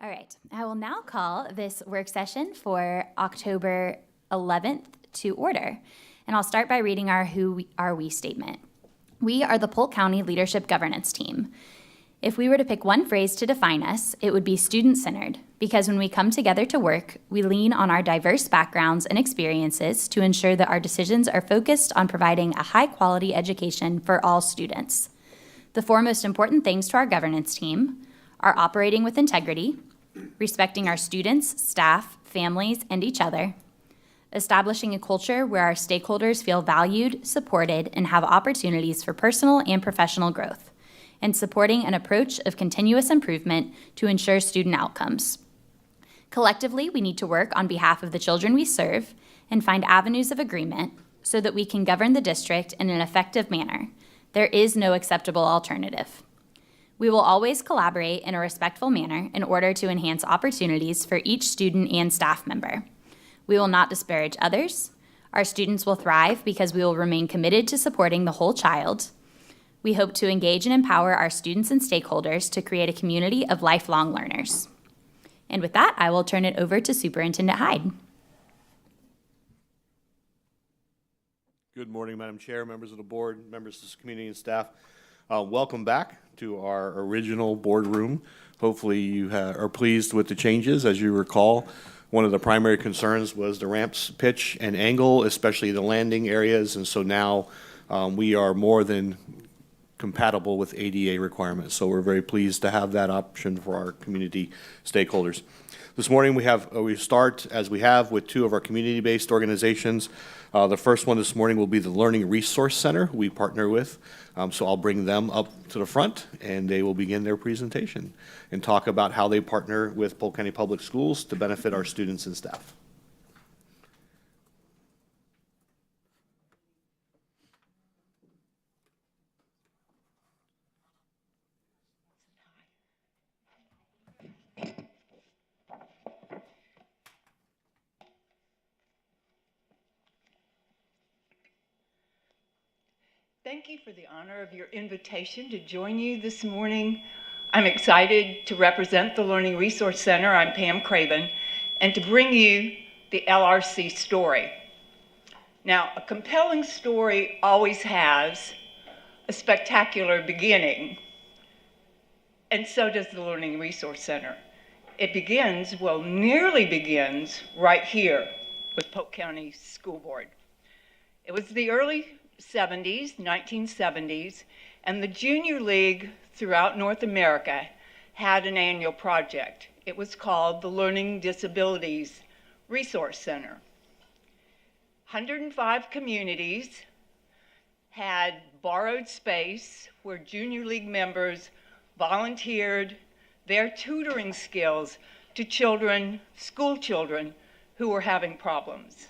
All right, I will now call this work session for October 11th to order. And I'll start by reading our Who Are We statement. We are the Polk County Leadership Governance Team. If we were to pick one phrase to define us, it would be student-centered, because when we come together to work, we lean on our diverse backgrounds and experiences to ensure that our decisions are focused on providing a high-quality education for all students. The four most important things to our governance team are operating with integrity, respecting our students, staff, families, and each other, establishing a culture where our stakeholders feel valued, supported, and have opportunities for personal and professional growth, and supporting an approach of continuous improvement to ensure student outcomes. Collectively, we need to work on behalf of the children we serve and find avenues of agreement so that we can govern the district in an effective manner. There is no acceptable alternative. We will always collaborate in a respectful manner in order to enhance opportunities for each student and staff member. We will not disparage others. Our students will thrive because we will remain committed to supporting the whole child. We hope to engage and empower our students and stakeholders to create a community of lifelong learners. And with that, I will turn it over to Superintendent Hyde. Good morning, Madam Chair, members of the board, members of the community and staff. Welcome back to our original boardroom. Hopefully you are pleased with the changes. As you recall, one of the primary concerns was the ramp's pitch and angle, especially the landing areas, and so now we are more than compatible with ADA requirements. So we're very pleased to have that option for our community stakeholders. This morning we start, as we have, with two of our community-based organizations. The first one this morning will be the Learning Resource Center we partner with. So I'll bring them up to the front and they will begin their presentation and talk about how they partner with Polk County Public Schools to benefit our students and staff. Thank you for the honor of your invitation to join you this morning. I'm excited to represent the Learning Resource Center. I'm Pam Craven, and to bring you the LRC story. Now, a compelling story always has a spectacular beginning, and so does the Learning Resource Center. It begins, well, nearly begins right here with Polk County School Board. It was the early 1970s, and the Junior League throughout North America had an annual project. It was called the Learning Disabilities Resource Center. 105 communities had borrowed space where Junior League members volunteered their tutoring skills to children, school children, who were having problems.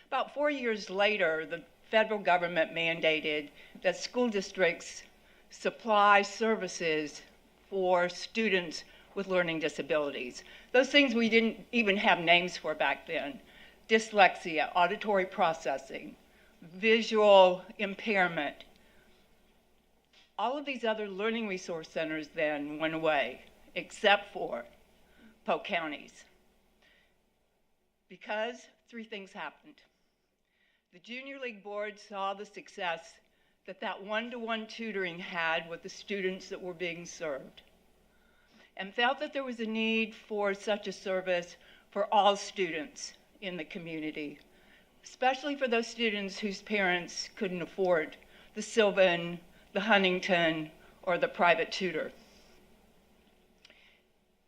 About 4 years later, the federal government mandated that school districts supply services for students with learning disabilities. Those things we didn't even have names for back then. Dyslexia, auditory processing, visual impairment. All of these other learning resource centers then went away, except for Polk County's. Because three things happened. The Junior League Board saw the success that one-to-one tutoring had with the students that were being served, and felt that there was a need for such a service for all students in the community, especially for those students whose parents couldn't afford the Sylvan, the Huntington, or the private tutor.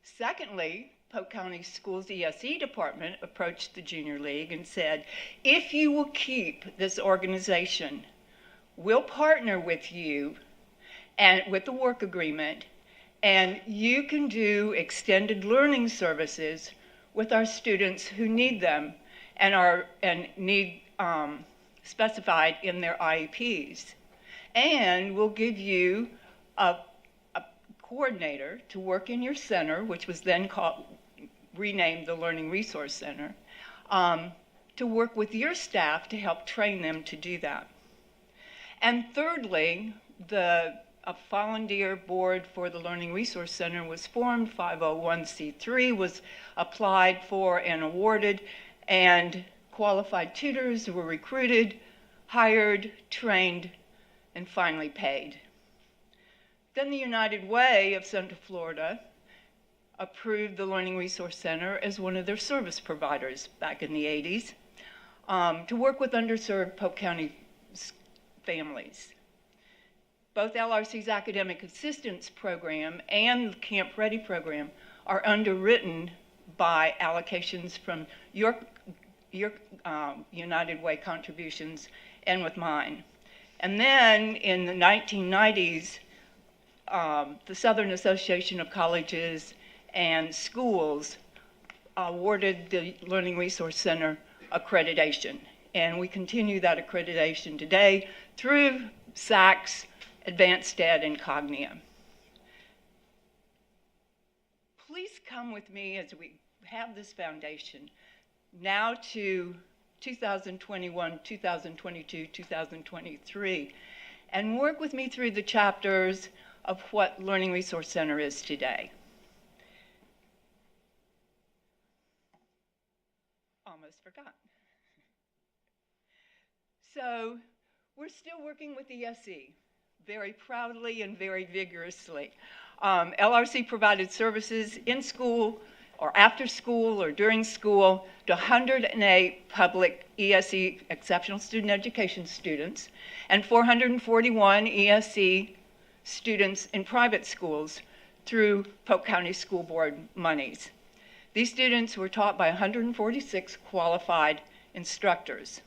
Secondly, Polk County Schools ESE department approached the Junior League and said, if you will keep this organization, we'll partner with you and with the work agreement, and you can do extended learning services with our students who need them and need specified in their IEPs. And we'll give you a coordinator to work in your center, which was then renamed the Learning Resource Center, to work with your staff to help train them to do that. And thirdly, the a volunteer board for the Learning Resource Center was formed, 501c3 was applied for and awarded, and qualified tutors were recruited, hired, trained, and finally paid. Then the United Way of Central Florida approved the Learning Resource Center as one of their service providers back in the 80s to work with underserved Polk County families. Both LRC's Academic Assistance Program and the Camp Ready program are underwritten by allocations from your United Way contributions and with mine. And then in the 1990s, the Southern Association of Colleges and Schools awarded the Learning Resource Center accreditation. And we continue that accreditation today through SACS, Advanced Ed, and Cognia. Please come with me as we have this foundation now to 2021, 2022, 2023, and work with me through the chapters of what Learning Resource Center is today. Almost forgot. So we're still working with ESE very proudly and very vigorously. LRC provided services in school or after school or during school to 108 public ESE exceptional student education students and 441 ESE students in private schools through Polk County School Board monies. These students were taught by 146 qualified instructors.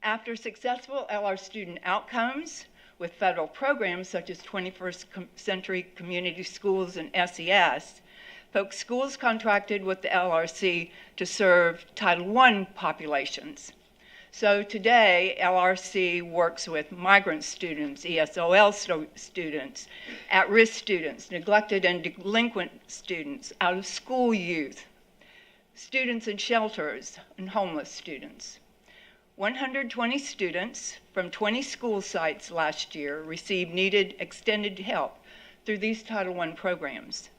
After successful LR student outcomes with federal programs such as 21st Century Community Schools and SES, Polk Schools contracted with the LRC to serve Title I populations. So today, LRC works with migrant students, ESOL students, at-risk students, neglected and delinquent students, out-of-school youth, students in shelters, and homeless students. 120 students from 20 school sites last year received needed extended help through these Title I programs.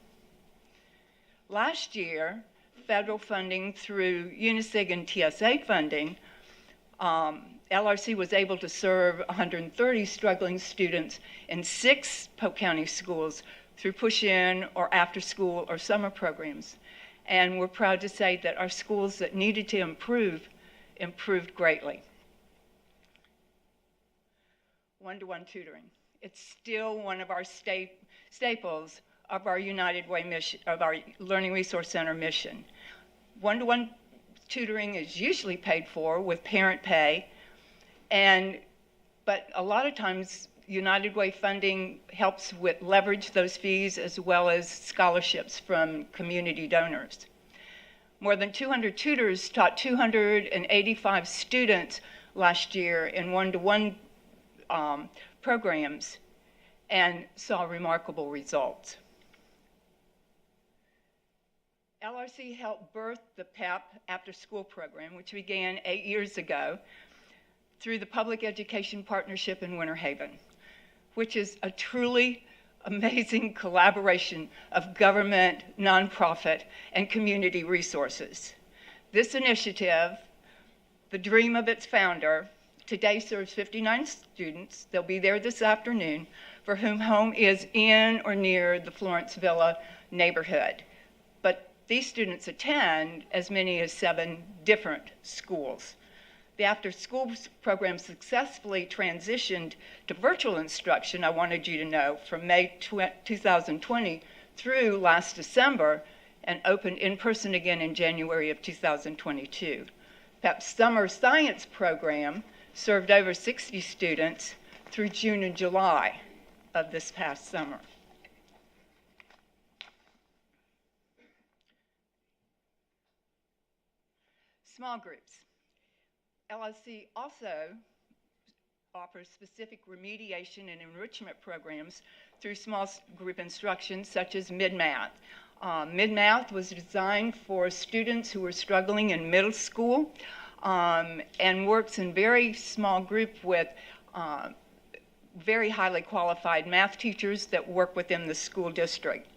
Last year, federal funding through UNICEF and TSA funding, LRC was able to serve 130 struggling students in 6 Polk County schools through push-in or after-school or summer programs. And we're proud to say that our schools that needed to improve, improved greatly. One-to-one tutoring. It's still one of our staples of our United Way mission, of our Learning Resource Center mission. One-to-one tutoring is usually paid for with parent pay, but a lot of times United Way funding helps with leverage those fees as well as scholarships from community donors. More than 200 tutors taught 285 students last year in one-to-one programs and saw remarkable results. LRC helped birth the PEP after-school program, which began 8 years ago through the Public Education Partnership in Winter Haven, which is a truly amazing collaboration of government, nonprofit, and community resources. This initiative, the dream of its founder, today serves 59 students. They'll be there this afternoon, for whom home is in or near the Florence Villa neighborhood. But these students attend as many as 7 different schools. The after-school program successfully transitioned to virtual instruction, I wanted you to know, from May 2020 through last December, and opened in person again in January of 2022. PEP's summer science program served over 60 students through June and July of this past summer. Small groups. LSC also offers specific remediation and enrichment programs through small group instruction, such as Mid-Math. Mid-Math was designed for students who were struggling in middle school and works in very small group with very highly qualified math teachers that work within the school district.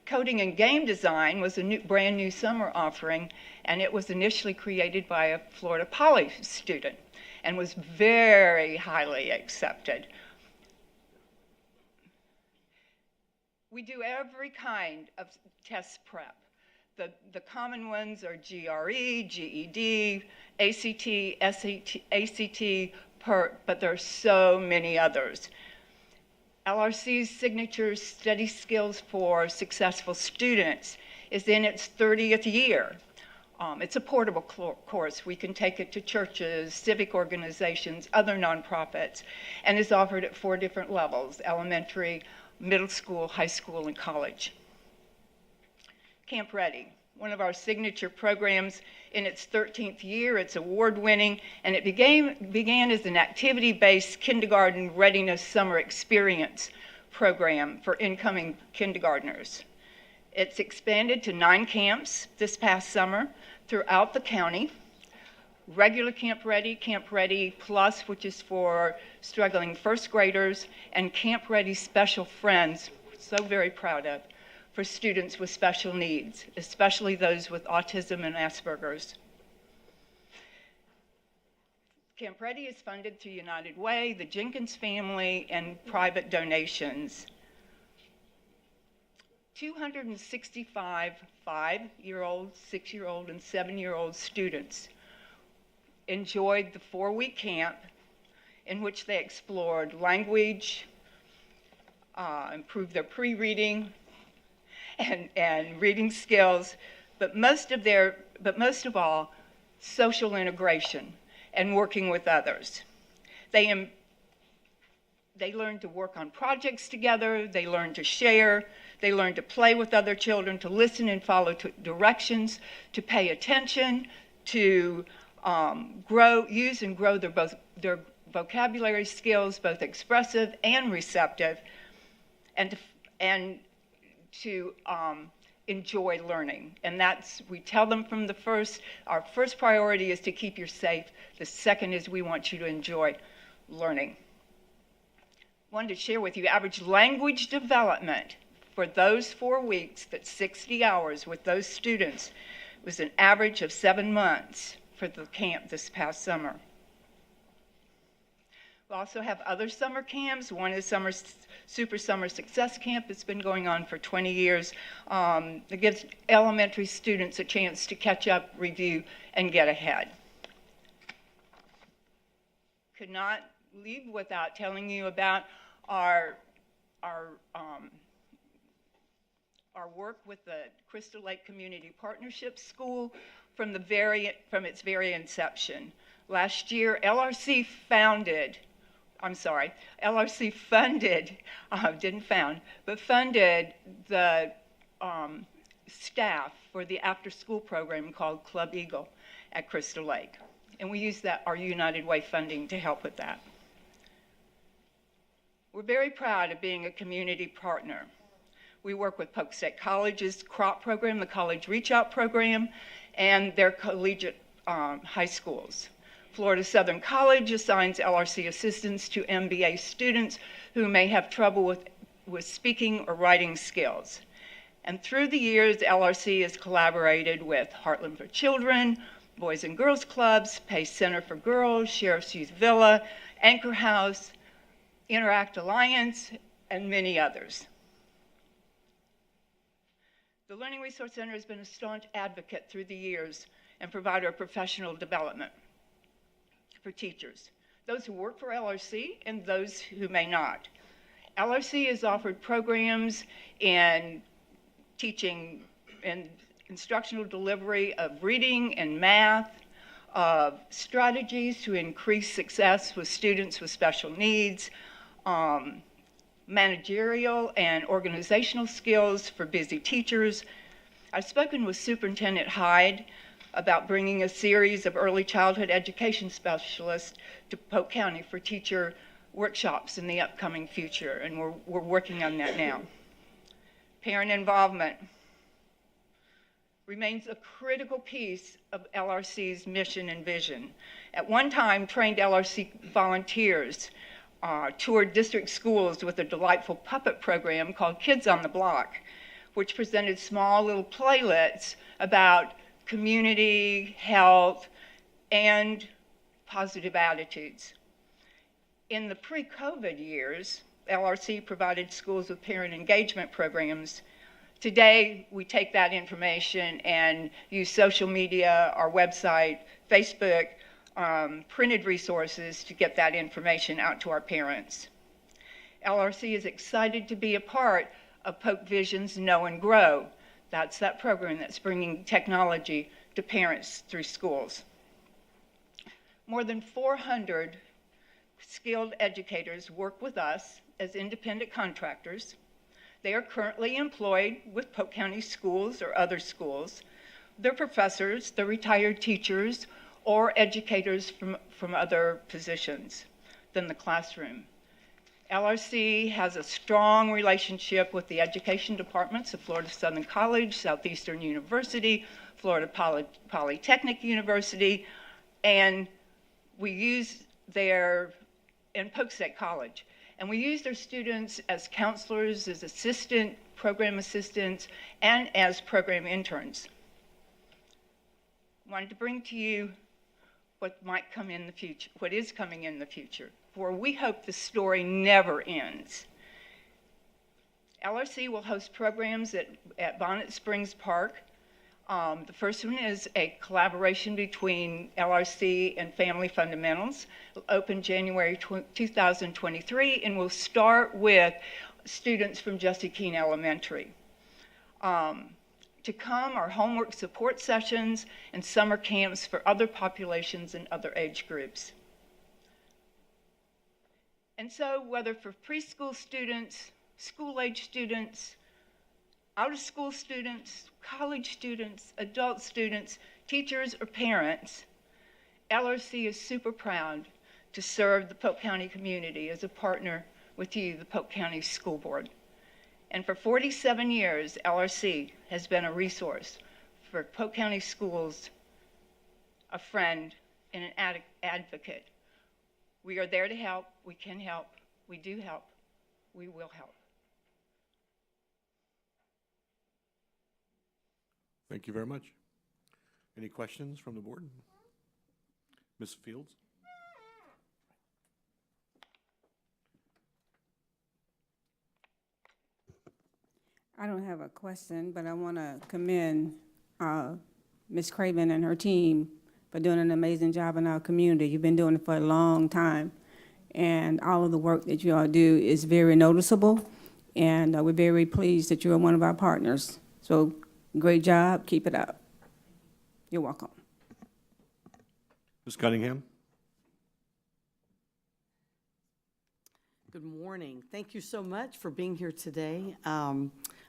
Coding and game design was a brand new summer offering, and it was initially created by a Florida Poly student and was very highly accepted. We do every kind of test prep. The common ones are GRE, GED, ACT, PERT, but there are so many others. LRC's Signature Study Skills for Successful Students is in its 30th year. It's a portable course. We can take it to churches, civic organizations, other nonprofits, and is offered at 4 different levels: elementary, middle school, high school, and college. Camp Ready, one of our signature programs in its 13th year. It's award-winning, and it began as an activity-based kindergarten readiness summer experience program for incoming kindergartners. It's expanded to 9 camps this past summer throughout the county. Regular Camp Ready Plus, which is for struggling first graders, and Camp Ready Special Friends, so very proud of, for students with special needs, especially those with autism and Asperger's. Camp Ready is funded through United Way, the Jenkins family, and private donations. 265 5-year-old, 6-year-old, and 7-year-old students enjoyed the 4-week camp in which they explored language, improved their pre-reading, and reading skills, but most of all, social integration and working with others. They learned to work on projects together, they learned to share, they learned to play with other children, to listen and follow directions, to pay attention, to use and grow their vocabulary skills, both expressive and receptive, and to enjoy learning. And we tell them from the first, our first priority is to keep you safe. The second is we want you to enjoy learning. Wanted to share with you average language development for those 4 weeks, that's 60 hours with those students, was an average of 7 months for the camp this past summer. We also have other summer camps. One is Super Summer Success Camp. It's been going on for 20 years. It gives elementary students a chance to catch up, review, and get ahead. Could not leave without telling you about our work with the Crystal Lake Community Partnership School from its very inception. Last year, LRC funded, funded the staff for the after-school program called Club Eagle at Crystal Lake. And we use our United Way funding to help with that. We're very proud of being a community partner. We work with Polk State College's CROP program, the College Reach Out program, and their collegiate high schools. Florida Southern College assigns LRC assistants to MBA students who may have trouble with speaking or writing skills. And through the years, LRC has collaborated with Heartland for Children, Boys and Girls Clubs, Pace Center for Girls, Sheriff's Youth Villa, Anchor House, Interact Alliance, and many others. The Learning Resource Center has been a staunch advocate through the years and provider of professional development for teachers, those who work for LRC and those who may not. LRC has offered programs in teaching and instructional delivery of reading and math, of strategies to increase success with students with special needs, managerial and organizational skills for busy teachers. I've spoken with Superintendent Hyde about bringing a series of early childhood education specialists to Polk County for teacher workshops in the upcoming future, and we're working on that now. Parent involvement remains a critical piece of LRC's mission and vision. At one time, trained LRC volunteers toured district schools with a delightful puppet program called Kids on the Block, which presented small little playlets about community, health, and positive attitudes. In the pre-COVID years, LRC provided schools with parent engagement programs. Today, we take that information and use social media, our website, Facebook, printed resources to get that information out to our parents. LRC is excited to be a part of Polk Vision's Know and Grow. That's that program that's bringing technology to parents through schools. More than 400 skilled educators work with us as independent contractors. They are currently employed with Polk County schools or other schools. They're professors, they're retired teachers, or educators from other positions than the classroom. LRC has a strong relationship with the education departments of Florida Southern College, Southeastern University, Florida Polytechnic University, and we use and Polk State College. And we use their students as counselors, as program assistants, and as program interns. Wanted to bring to you what might come in the future, what is coming in the future, for we hope the story never ends. LRC will host programs at Bonnet Springs Park. The first one is a collaboration between LRC and Family Fundamentals. It'll open January 2023, and we'll start with students from Jesse Keene Elementary. To come are homework support sessions and summer camps for other populations and other age groups. And so whether for preschool students, school-age students, out-of-school students, college students, adult students, teachers, or parents, LRC is super proud to serve the Polk County community as a partner with you, the Polk County School Board. And for 47 years, LRC has been a resource for Polk County schools, a friend, and an advocate. We are there to help, we can help, we do help, we will help. Thank you very much. Any questions from the board? Ms. Fields? I don't have a question, but I want to commend Ms. Craven and her team for doing an amazing job in our community. You've been doing it for a long time, and all of the work that you all do is very noticeable, and we're very pleased that you are one of our partners. So great job. Keep it up. You're welcome. Ms. Cunningham? Good morning. Thank you so much for being here today.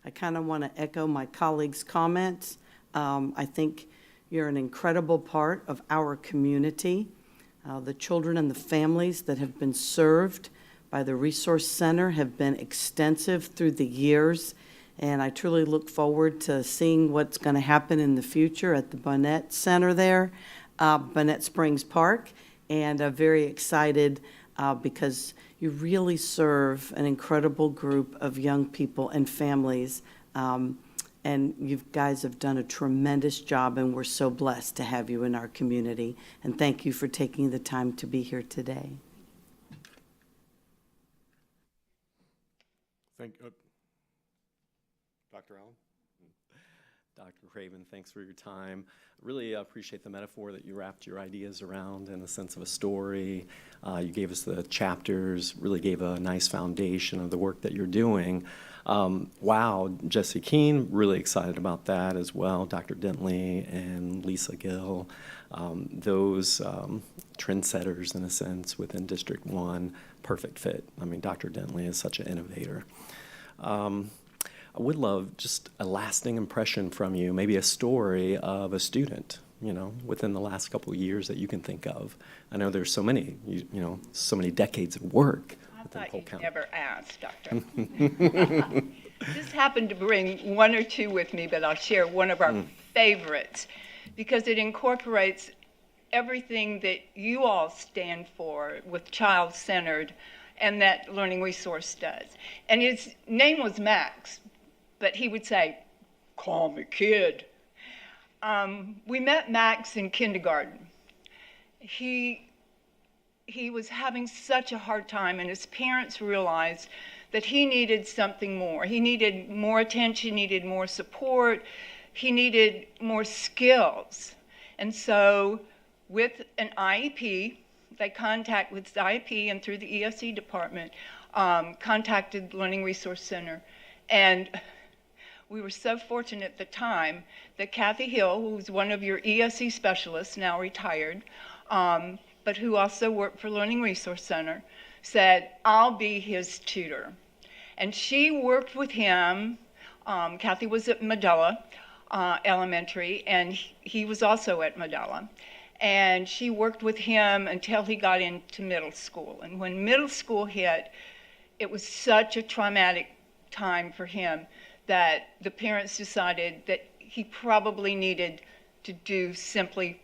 I kind of want to echo my colleagues' comments. I think you're an incredible part of our community. The children and the families that have been served by the Resource Center have been extensive through the years, and I truly look forward to seeing what's going to happen in the future at the Bonnet Center there, Bonnet Springs Park, and very excited because you really serve an incredible group of young people and families, and you guys have done a tremendous job, and we're so blessed to have you in our community. And thank you for taking the time to be here today. Thank you. Dr. Allen? Dr. Craven, thanks for your time. Really appreciate the metaphor that you wrapped your ideas around in the sense of a story. You gave us the chapters, really gave a nice foundation of the work that you're doing. Wow, Jesse Keene, really excited about that as well. Dr. Dentley and Lisa Gill, those trendsetters in a sense within District 1, perfect fit. I mean, Dr. Dentley is such an innovator. I would love just a lasting impression from you, maybe a story of a student, within the last couple of years that you can think of. I know there's so many, so many decades of work within Polk County. Never asked, Doctor. Just happened to bring one or two with me, but I'll share one of our favorites because it incorporates everything that you all stand for with child-centered and that Learning Resource does. And his name was Max, but he would say, "Call me kid." We met Max in kindergarten. He was having such a hard time, and his parents realized that he needed something more. He needed more attention, needed more support, he needed more skills. And so with an IEP, they contact with IEP and through the ESE department, contacted the Learning Resource Center. And we were so fortunate at the time that Kathy Hill, who was one of your ESE specialists, now retired, but who also worked for Learning Resource Center, said, "I'll be his tutor." And she worked with him. Kathy was at Medela Elementary, and he was also at Medela. And she worked with him until he got into middle school. And when middle school hit, it was such a traumatic time for him that the parents decided that he probably needed to do simply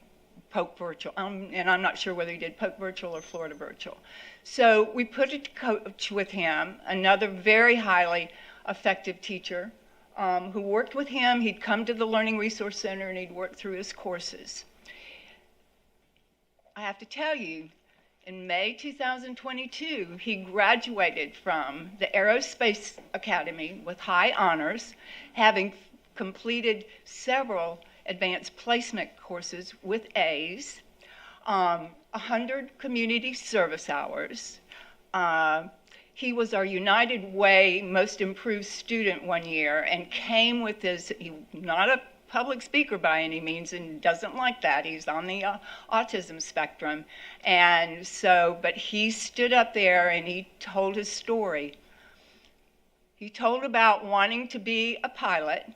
Polk Virtual. And I'm not sure whether he did Polk Virtual or Florida Virtual. So we put a coach with him, another very highly effective teacher who worked with him. He'd come to the Learning Resource Center and he'd work through his courses. I have to tell you, in May 2022, he graduated from the Aerospace Academy with high honors, having completed several advanced placement courses with A's, 100 community service hours. He was our United Way Most Improved Student one year and came with his, not a public speaker by any means and doesn't like that. He's on the autism spectrum. And so, but he stood up there and he told his story. He told about wanting to be a pilot.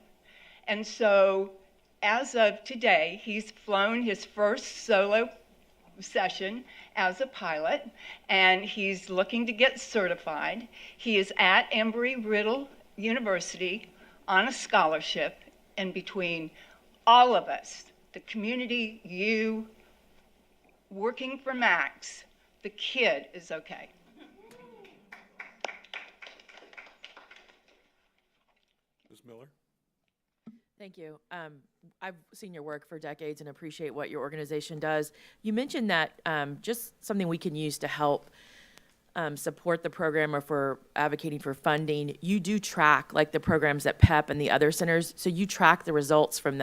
And so as of today, he's flown his first solo session as a pilot, and he's looking to get certified. He is at Embry-Riddle University on a scholarship, and between all of us, the community, you, working for Max, the kid is okay. Ms. Miller? Thank you. I've seen your work for decades and appreciate what your organization does. You mentioned that just something we can use to help support the program or for advocating for funding. You do track like the programs at PEP and the other centers, so you track the results from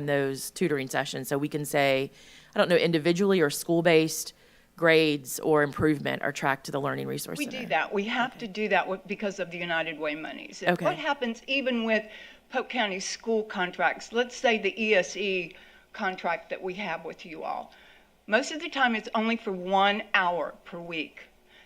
those tutoring sessions. So we can say, I don't know, individually or school-based grades or improvement are tracked to the Learning Resource We Center. do that. We have to do that because of the United Way monies. And Okay. what happens even with Polk County school contracts, let's say the ESE contract that we have with you all, most of the time it's only for 1 hour per week.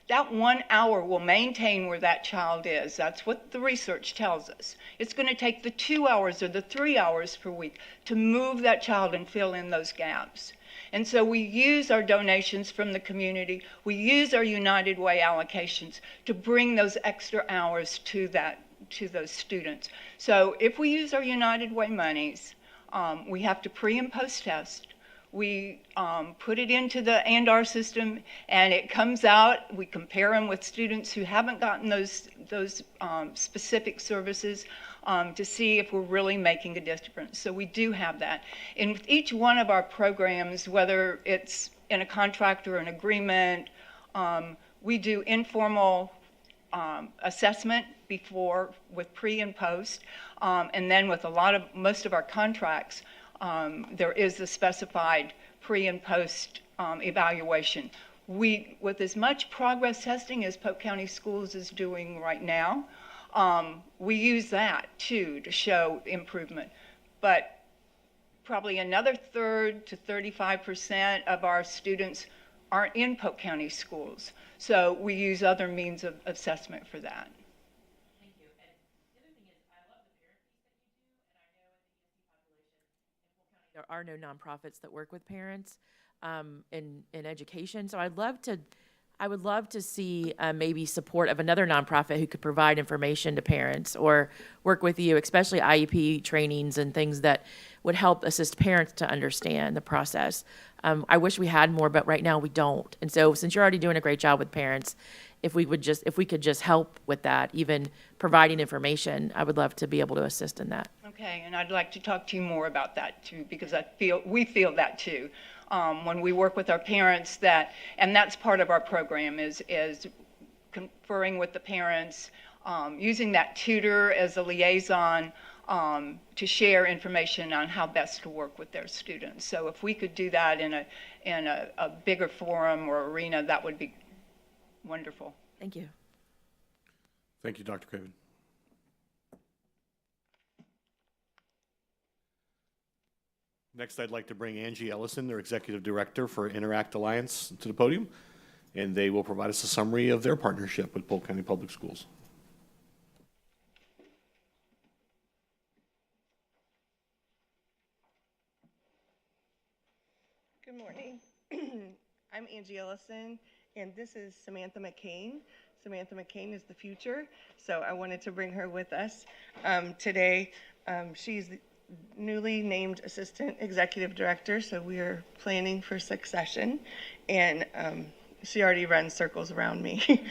That 1 hour will maintain where that child is. That's what the research tells us. It's going to take the 2 hours or the 3 hours per week to move that child and fill in those gaps. And so we use our donations from the community, we use our United Way allocations to bring those extra hours to those students. So if we use our United Way monies, we have to pre and post test. We put it into the ANDAR system and it comes out. We compare them with students who haven't gotten those specific services to see if we're really making a difference. So we do have that. In each one of our programs, whether it's in a contract or an agreement, we do informal assessment before with pre and post, and then with most of our contracts, there is a specified pre and post evaluation. With as much progress testing as Polk County Schools is doing right now, we use that too to show improvement. But probably another 30% to 35% of our students aren't in Polk County Schools. So we use other means of assessment for that. Thank you. And the other thing is, I love the parent piece that you do, and I know in the ESC population in Polk County, there are no nonprofits that work with parents in education. So I'd love to, I would love to see maybe support of another nonprofit who could provide information to parents or work with you, especially IEP trainings and things that would help assist parents to understand the process. I wish we had more, but right now we don't. And so since you're already doing a great job with parents, if we could just help with that, even providing information, I would love to be able to assist in that. Okay, and I'd like to talk to you more about that too, because we feel that too. When we work with our parents, and that's part of our program is conferring with the parents, using that tutor as a liaison to share information on how best to work with their students. So if we could do that in a bigger forum or arena, that would be wonderful. Thank you. Thank you, Dr. Craven. Next, I'd like to bring Angie Ellison, their Executive Director for Interact Alliance, to the podium, and they will provide us a summary of their partnership with Polk County Public Schools. Good morning. I'm Angie Ellison, and this is Samantha McCain. Samantha McCain is the future, so I wanted to bring her with us today. She's the newly named Assistant Executive Director, so we are planning for succession, and she already runs circles around me.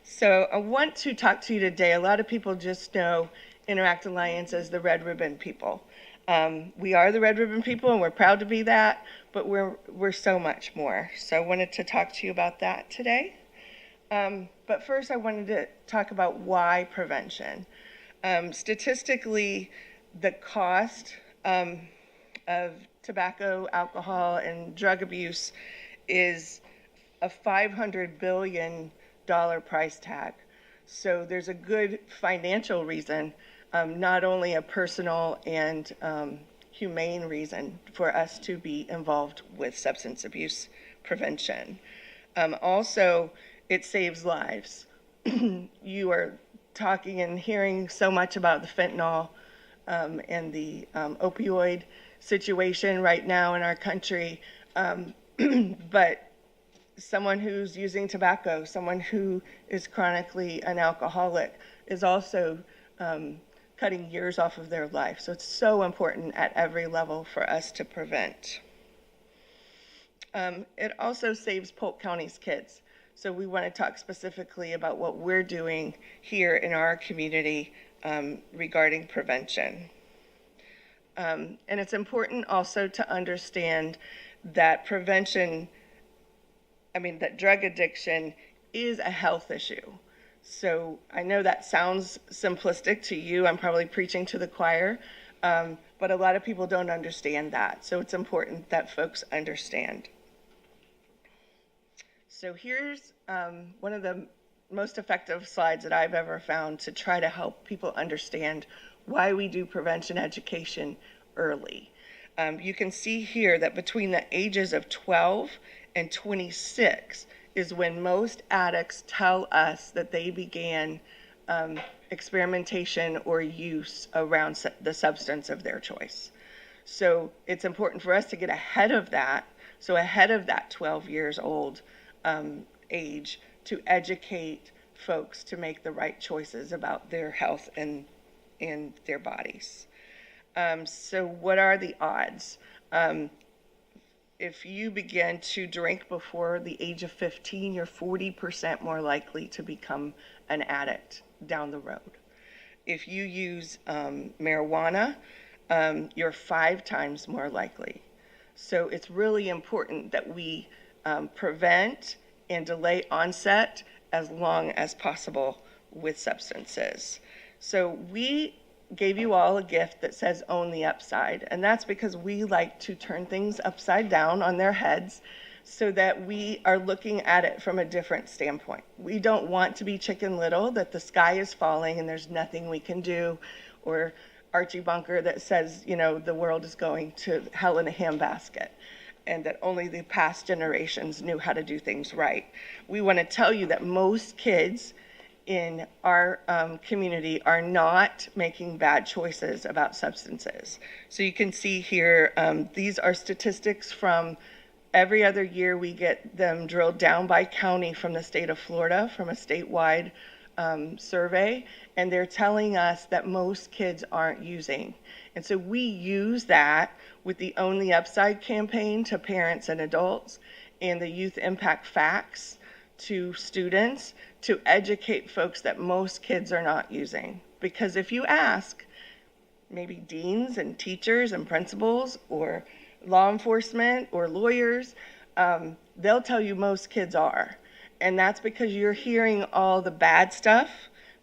So I want to talk to you today. A lot of people just know Interact Alliance as the Red Ribbon people. We are the Red Ribbon people, and we're proud to be that, but we're so much more. So I wanted to talk to you about that today. But first, I wanted to talk about why prevention. Statistically, the cost of tobacco, alcohol, and drug abuse is a $500 billion price tag. So there's a good financial reason, not only a personal and humane reason for us to be involved with substance abuse prevention. Also, it saves lives. You are talking and hearing so much about the fentanyl and the opioid situation right now in our country, but someone who's using tobacco, someone who is chronically an alcoholic, is also cutting years off of their life. So it's so important at every level for us to prevent. It also saves Polk County's kids. So we want to talk specifically about what we're doing here in our community regarding prevention. And it's important also to understand that that drug addiction is a health issue. So I know that sounds simplistic to you. I'm probably preaching to the choir, but a lot of people don't understand that. So it's important that folks understand. So here's one of the most effective slides that I've ever found to try to help people understand why we do prevention education early. You can see here that between the ages of 12 and 26 is when most addicts tell us that they began experimentation or use around the substance of their choice. So it's important for us to get ahead of that, so ahead of that 12 years old age, to educate folks to make the right choices about their health and their bodies. So what are the odds? If you begin to drink before the age of 15, you're 40% more likely to become an addict down the road. If you use marijuana, you're 5 times more likely. So it's really important that we prevent and delay onset as long as possible with substances. So we gave you all a gift that says own the upside, and that's because we like to turn things upside down on their heads so that we are looking at it from a different standpoint. We don't want to be Chicken Little, that the sky is falling and there's nothing we can do, or Archie Bunker that says, the world is going to hell in a handbasket, and that only the past generations knew how to do things right. We want to tell you that most kids in our community are not making bad choices about substances. So you can see here, these are statistics from every other year we get them drilled down by county from the state of Florida, from a statewide survey, and they're telling us that most kids aren't using. And so we use that with the Own the Upside campaign to parents and adults and the Youth Impact Facts to students to educate folks that most kids are not using. Because if you ask maybe deans and teachers and principals or law enforcement or lawyers, they'll tell you most kids are. And that's because you're hearing all the bad stuff,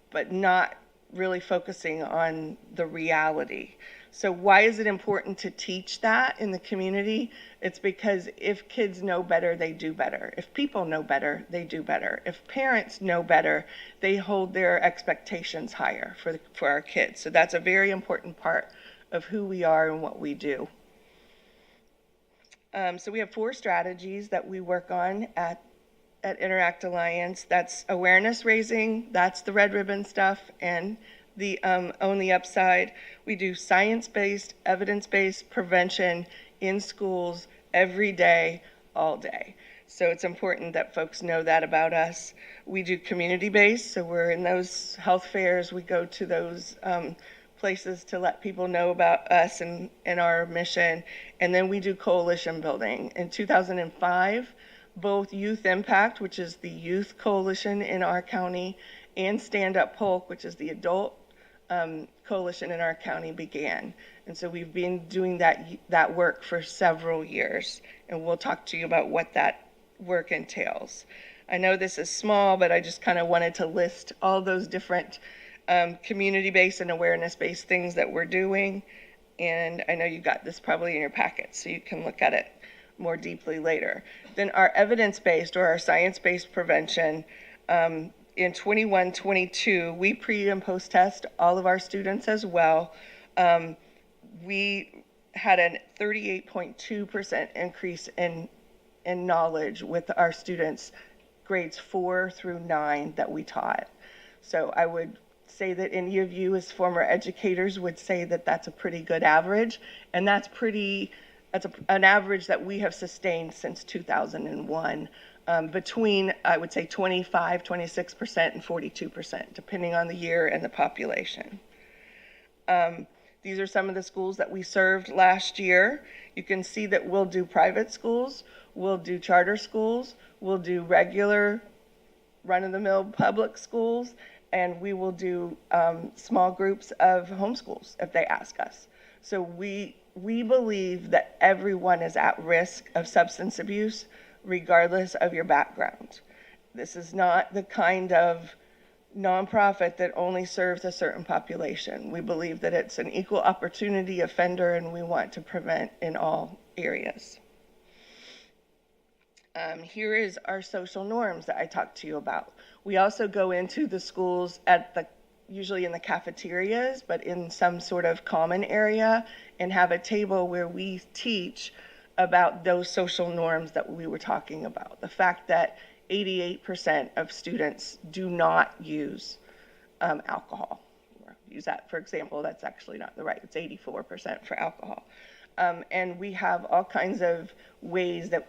but not really focusing on the reality. So why is it important to teach that in the community? It's because if kids know better, they do better. If people know better, they do better. If parents know better, they hold their expectations higher for our kids. So that's a very important part of who we are and what we do. So we have 4 strategies that we work on at Interact Alliance. That's awareness raising, that's the red ribbon stuff, and the Own the Upside. We do science-based, evidence-based prevention in schools every day, all day. So it's important that folks know that about us. We do community-based, so we're in those health fairs. We go to those places to let people know about us and our mission. And then we do coalition building. In 2005, both Youth Impact, which is the youth coalition in our county, and Stand Up Polk, which is the adult coalition in our county, began. And so we've been doing that work for several years, and we'll talk to you about what that work entails. I know this is small, but I just kind of wanted to list all those different community-based and awareness-based things that we're doing. And I know you got this probably in your packet, so you can look at it more deeply later. Then our evidence-based or our science-based prevention, in 21-22, we pre and post test all of our students as well. We had a 38.2% increase in knowledge with our students, grades 4 through 9 that we taught. So I would say that any of you as former educators would say that that's a pretty good average, and that's an average that we have sustained since 2001. Between, I would say, 25, 26%, and 42%, depending on the year and the population. These are some of the schools that we served last year. You can see that we'll do private schools, we'll do charter schools, we'll do regular run-of-the-mill public schools, and we will do small groups of homeschools if they ask us. So we believe that everyone is at risk of substance abuse, regardless of your background. This is not the kind of nonprofit that only serves a certain population. We believe that it's an equal opportunity offender, and we want to prevent in all areas. Here is our social norms that I talked to you about. We also go into the schools usually in the cafeterias, but in some sort of common area, and have a table where we teach about those social norms that we were talking about. The fact that 88% of students do not use alcohol. Use that for example, that's actually not the right, it's 84% for alcohol. And we have all kinds of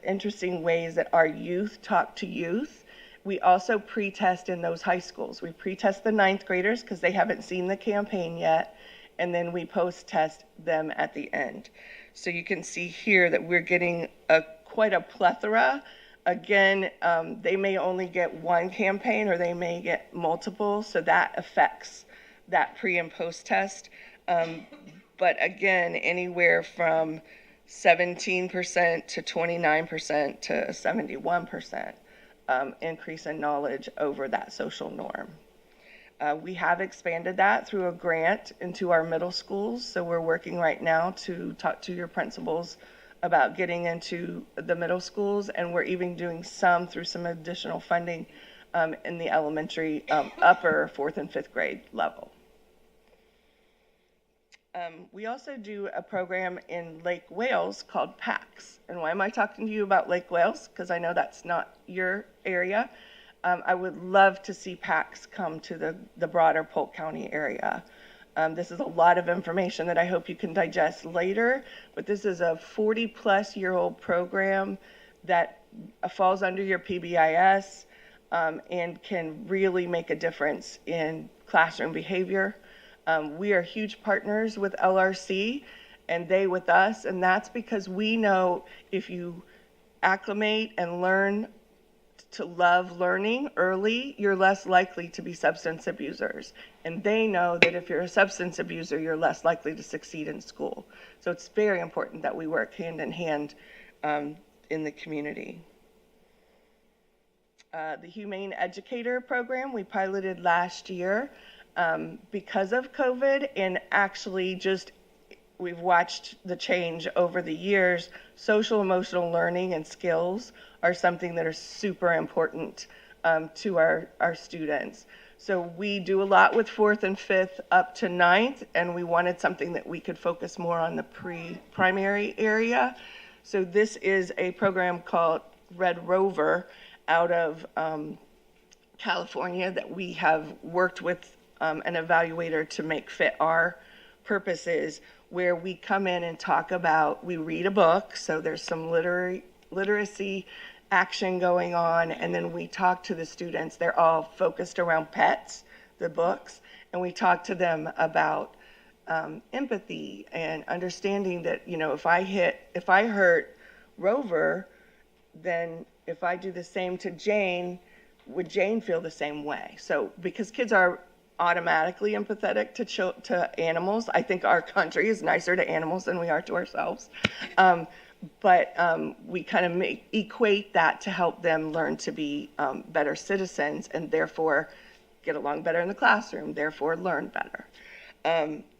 interesting ways that our youth talk to youth. We also pre-test in those high schools. We pre-test the 9th graders because they haven't seen the campaign yet, and then we post-test them at the end. So you can see here that we're getting quite a plethora. Again, they may only get one campaign or they may get multiple, so that affects that pre and post test. But again, anywhere from 17% to 29% to 71% increase in knowledge over that social norm. We have expanded that through a grant into our middle schools. So we're working right now to talk to your principals about getting into the middle schools. And we're even doing some through some additional funding in the elementary, upper 4th and 5th grade level. We also do a program in Lake Wales called PACS. And why am I talking to you about Lake Wales? Because I know that's not your area. I would love to see PACS come to the broader Polk County area. This is a lot of information that I hope you can digest later, but this is a 40-plus-year-old program that falls under your PBIS and can really make a difference in classroom behavior. We are huge partners with LRC and they with us, and that's because we know if you acclimate and learn to love learning early, you're less likely to be substance abusers. And they know that if you're a substance abuser, you're less likely to succeed in school. So it's very important that we work hand in hand in the community. The Humane Educator Program we piloted last year because of COVID, and actually just we've watched the change over the years. Social emotional learning and skills are something that are super important to our students. So we do a lot with 4th and 5th up to 9th, and we wanted something that we could focus more on the pre-primary area. So this is a program called Red Rover out of California that we have worked with an evaluator to make fit our purposes, where we come in and talk about, we read a book, so there's some literacy action going on, and then we talk to the students. They're all focused around pets, the books, and we talk to them about empathy and understanding that, you know, if I hurt Rover, then if I do the same to Jane, would Jane feel the same way? So because kids are automatically empathetic to animals, I think our country is nicer to animals than we are to ourselves. But we kind of equate that to help them learn to be better citizens and therefore get along better in the classroom, therefore learn better.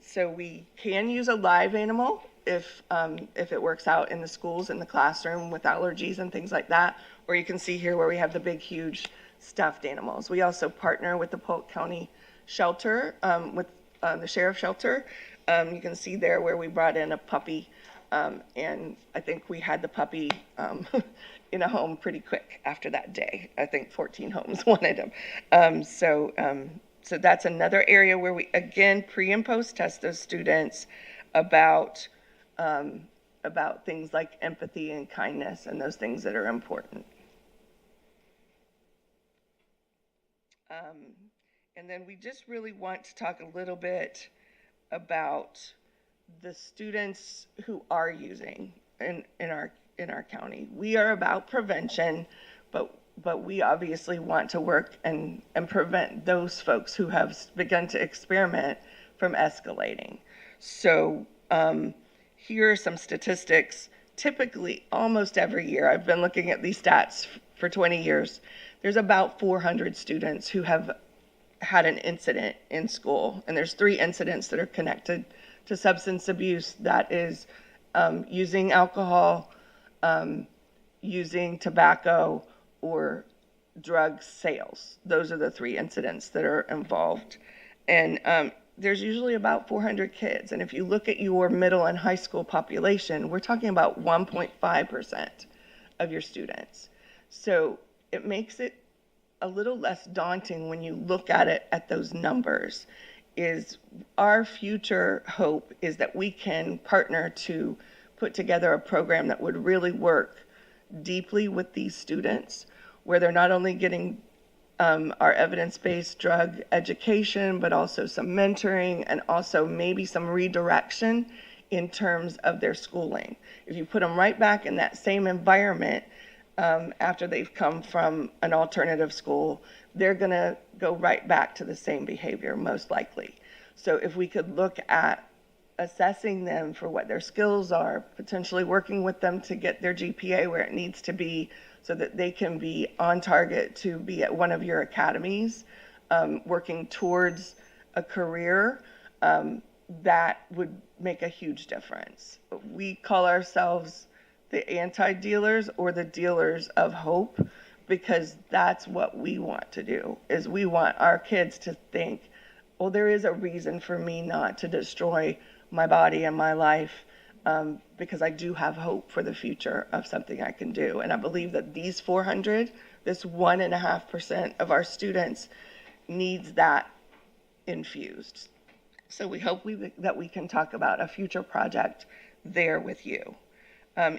So we can use a live animal if it works out in the schools, in the classroom with allergies and things like that. Or you can see here where we have the big, huge stuffed animals. We also partner with the Polk County Shelter, with the Sheriff Shelter. You can see there where we brought in a puppy. And I think we had the puppy in a home pretty quick after that day. I think 14 homes wanted him. So that's another area where we, again, pre and post test those students about things like empathy and kindness and those things that are important. And then we just really want to talk a little bit about the students who are using in our county. We are about prevention, but we obviously want to work and prevent those folks who have begun to experiment from escalating. So here are some statistics. Typically, almost every year, I've been looking at these stats for 20 years, there's about 400 students who have had an incident in school, and there's 3 incidents that are connected to substance abuse. That is using alcohol, using tobacco, or drug sales. Those are the 3 incidents that are involved. And there's usually about 400 kids. And if you look at your middle and high school population, we're talking about 1.5% of your students. So it makes it a little less daunting when you look at it at those numbers. Is our future hope is that we can partner to put together a program that would really work deeply with these students, where they're not only getting our evidence-based drug education, but also some mentoring and also maybe some redirection in terms of their schooling. If you put them right back in that same environment after they've come from an alternative school, they're going to go right back to the same behavior, most likely. So if we could look at assessing them for what their skills are, potentially working with them to get their GPA where it needs to be so that they can be on target to be at one of your academies, working towards a career, that would make a huge difference. We call ourselves the anti-dealers or the dealers of hope, because that's what we want to do, is we want our kids to think, well, there is a reason for me not to destroy my body and my life, because I do have hope for the future of something I can do. And I believe that these 400, this 1.5% of our students needs that infused. So we hope that we can talk about a future project there with you.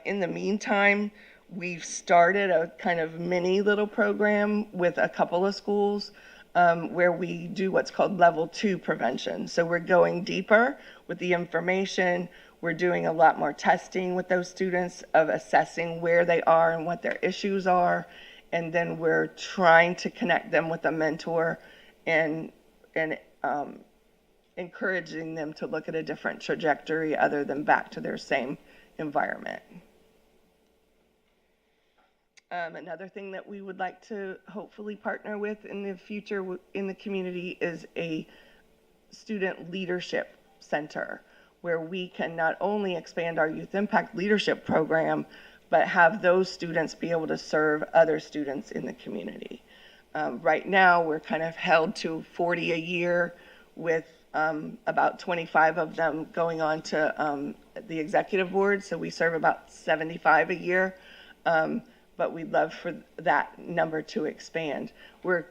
In the meantime, we've started a kind of mini little program with a couple of schools where we do what's called level 2 prevention. So we're going deeper with the information. We're doing a lot more testing with those students of assessing where they are and what their issues are. And then we're trying to connect them with a mentor and encouraging them to look at a different trajectory other than back to their same environment. Another thing that we would like to hopefully partner with in the future in the community is a student leadership center where we can not only expand our youth impact leadership program, but have those students be able to serve other students in the community. Right now, we're kind of held to 40 a year with about 25 of them going on to the executive board. So we serve about 75 a year. But we'd love for that number to expand. We're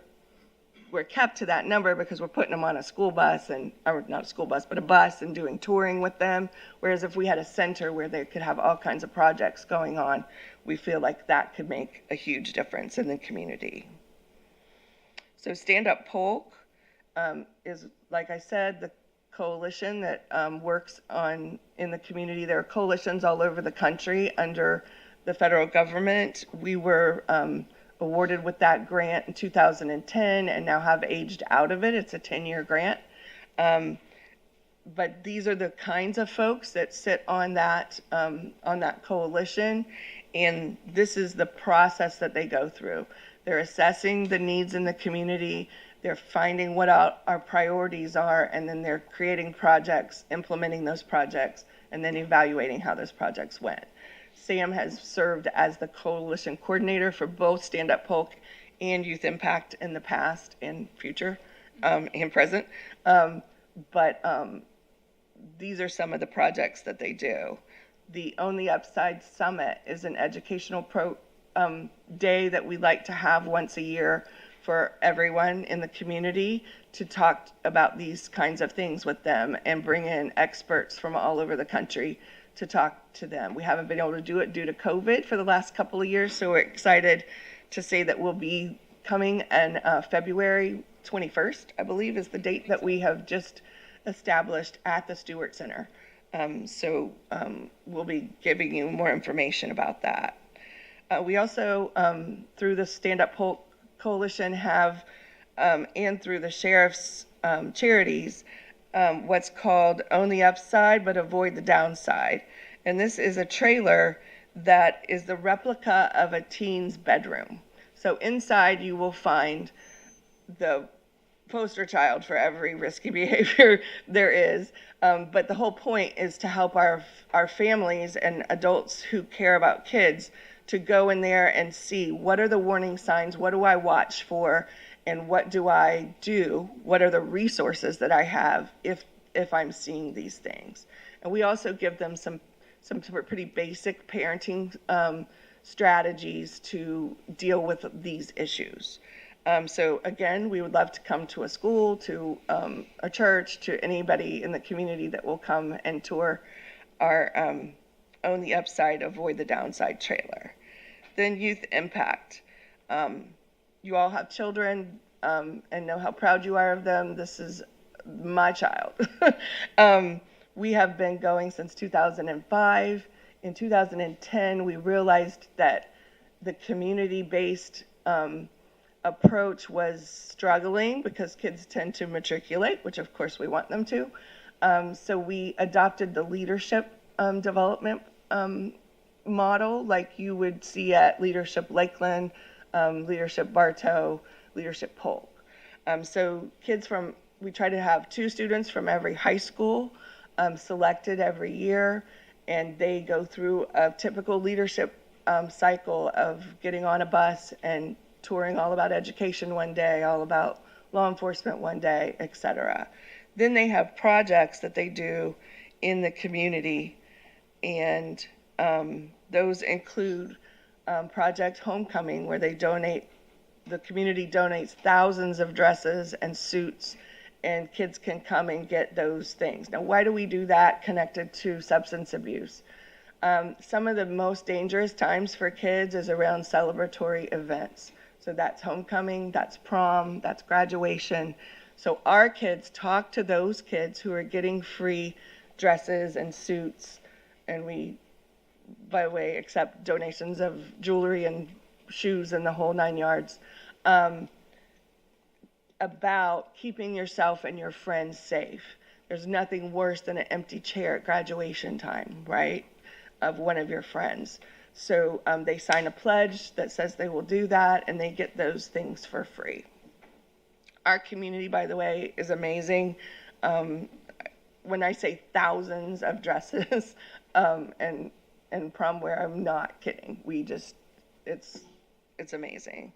kept to that number because we're putting them on a school bus or not a school bus, but a bus and doing touring with them. Whereas if we had a center where they could have all kinds of projects going on, we feel like that could make a huge difference in the community. So Stand Up Polk is, like I said, the coalition that works in the community. There are coalitions all over the country under the federal government. We were awarded with that grant in 2010 and now have aged out of it. It's a 10-year grant. But these are the kinds of folks that sit on that coalition, and this is the process that they go through. They're assessing the needs in the community, they're finding what our priorities are, and then they're creating projects, implementing those projects, and then evaluating how those projects went. Sam has served as the coalition coordinator for both Stand Up Polk and Youth Impact in the past and future and present. These are some of the projects that they do. The On the Upside Summit is an educational day that we like to have once a year for everyone in the community to talk about these kinds of things with them and bring in experts from all over the country to talk to them. We haven't been able to do it due to COVID for the last couple of years, so we're excited to say that we'll be coming in February 21st, I believe, is the date that we have just established at the Stewart Center. We'll be giving you more information about that. We also, through the Stand Up Polk Coalition, have, and through the sheriff's charities, what's called Own the Upside but Avoid the Downside. And this is a trailer that is the replica of a teen's bedroom. So inside you will find the poster child for every risky behavior there is. But the whole point is to help our families and adults who care about kids to go in there and see what are the warning signs, what do I watch for, and what do I do? What are the resources that I have if I'm seeing these things? And we also give them some pretty basic parenting strategies to deal with these issues. So again, we would love to come to a school, to a church, to anybody in the community that will come and tour our Own the Upside, Avoid the Downside trailer. Then Youth Impact. You all have children and know how proud you are of them. This is my child. We have been going since 2005. In 2010, we realized that the community-based approach was struggling because kids tend to matriculate, which of course we want them to. So we adopted the leadership development model like you would see at Leadership Lakeland, Leadership Bartow, Leadership Polk. So we try to have 2 students from every high school selected every year, and they go through a typical leadership cycle of getting on a bus and touring all about education one day, all about law enforcement one day, etc. Then they have projects that they do in the community, and those include Project Homecoming, where the community donates thousands of dresses and suits, and kids can come and get those things. Now, why do we do that connected to substance abuse? Some of the most dangerous times for kids is around celebratory events. So that's homecoming, that's prom, that's graduation. So our kids talk to those kids who are getting free dresses and suits, and we, by the way, accept donations of jewelry and shoes and the whole 9 yards, about keeping yourself and your friends safe. There's nothing worse than an empty chair at graduation time, right, of one of your friends. So they sign a pledge that says they will do that, and they get those things for free. Our community, by the way, is amazing. When I say thousands of dresses and prom wear, I'm not kidding. It's amazing.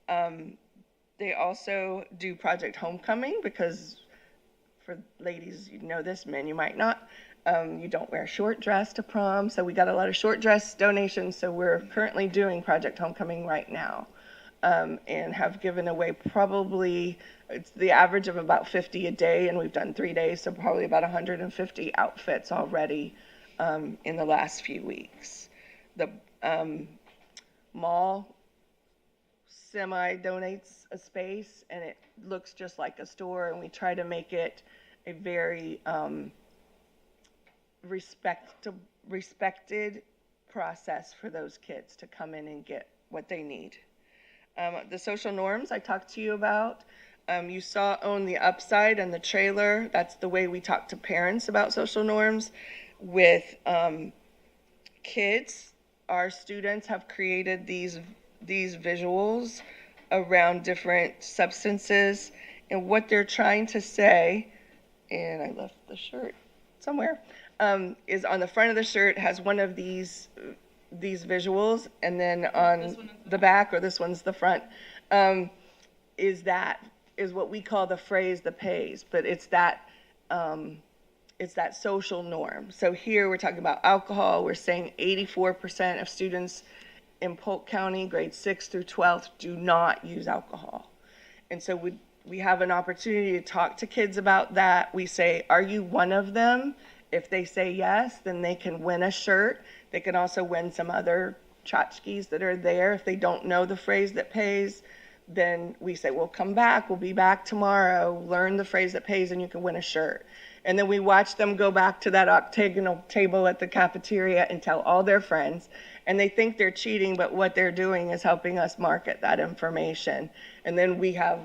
They also do Project Homecoming, because for ladies, you know this, men, you might not. You don't wear a short dress to prom, so we got a lot of short dress donations, so we're currently doing Project Homecoming right now, and have given away probably, it's the average of about 50 a day, and we've done 3 days, so probably about 150 outfits already in the last few weeks. The mall semi-donates a space, and it looks just like a store, and we try to make it a very respected process for those kids to come in and get what they need. The social norms I talked to you about, you saw Own the Upside and the trailer. That's the way we talk to parents about social norms. With kids, our students have created these visuals around different substances, and what they're trying to say, and I left the shirt somewhere, is on the front of the shirt has one of these visuals, and then on the back, or this one's the front, is what we call the phrase "the pays," but it's that social norm. So here we're talking about alcohol. We're saying 84% of students in Polk County, grades 6 through 12, do not use alcohol. And so we have an opportunity to talk to kids about that. We say, are you one of them? If they say yes, then they can win a shirt. They can also win some other tchotchkes that are there. If they don't know the phrase that pays, then we say, well, come back. We'll be back tomorrow. Learn the phrase that pays, and you can win a shirt. And then we watch them go back to that octagonal table at the cafeteria and tell all their friends. And they think they're cheating, but what they're doing is helping us market that information. And then we have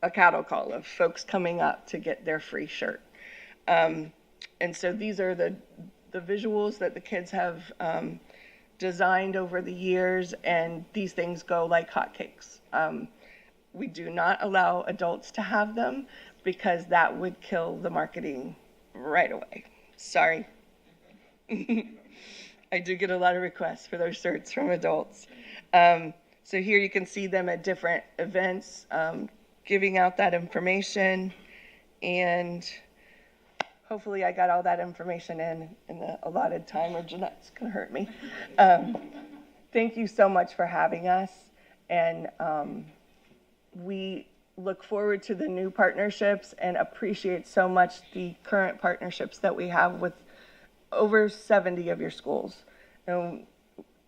a cattle call of folks coming up to get their free shirt. And so these are the visuals that the kids have designed over the years, and these things go like hotcakes. We do not allow adults to have them, because that would kill the marketing right away. Sorry. I do get a lot of requests for those shirts from adults. So here you can see them at different events, giving out that information, and hopefully I got all that information in the allotted time, or Jeanette's gonna hurt me. Thank you so much for having us, and we look forward to the new partnerships and appreciate so much the current partnerships that we have with over 70 of your schools. And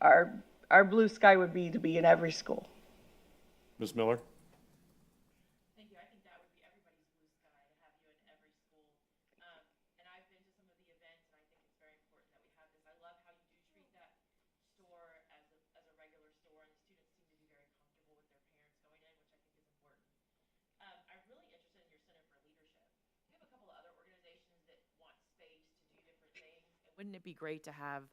our blue sky would be to be in every school. Ms. Miller? Thank you. I think that would be everybody's blue sky to have you in every school. And I've been to some of the events, and I think it's very important that we have this. I love how you do treat that store as a regular store, and the students seem to be very comfortable with their parents going in, which I think is important. I'm really interested in your Center for Leadership. We have a couple of other organizations that want space to do different things. Wouldn't it be great to have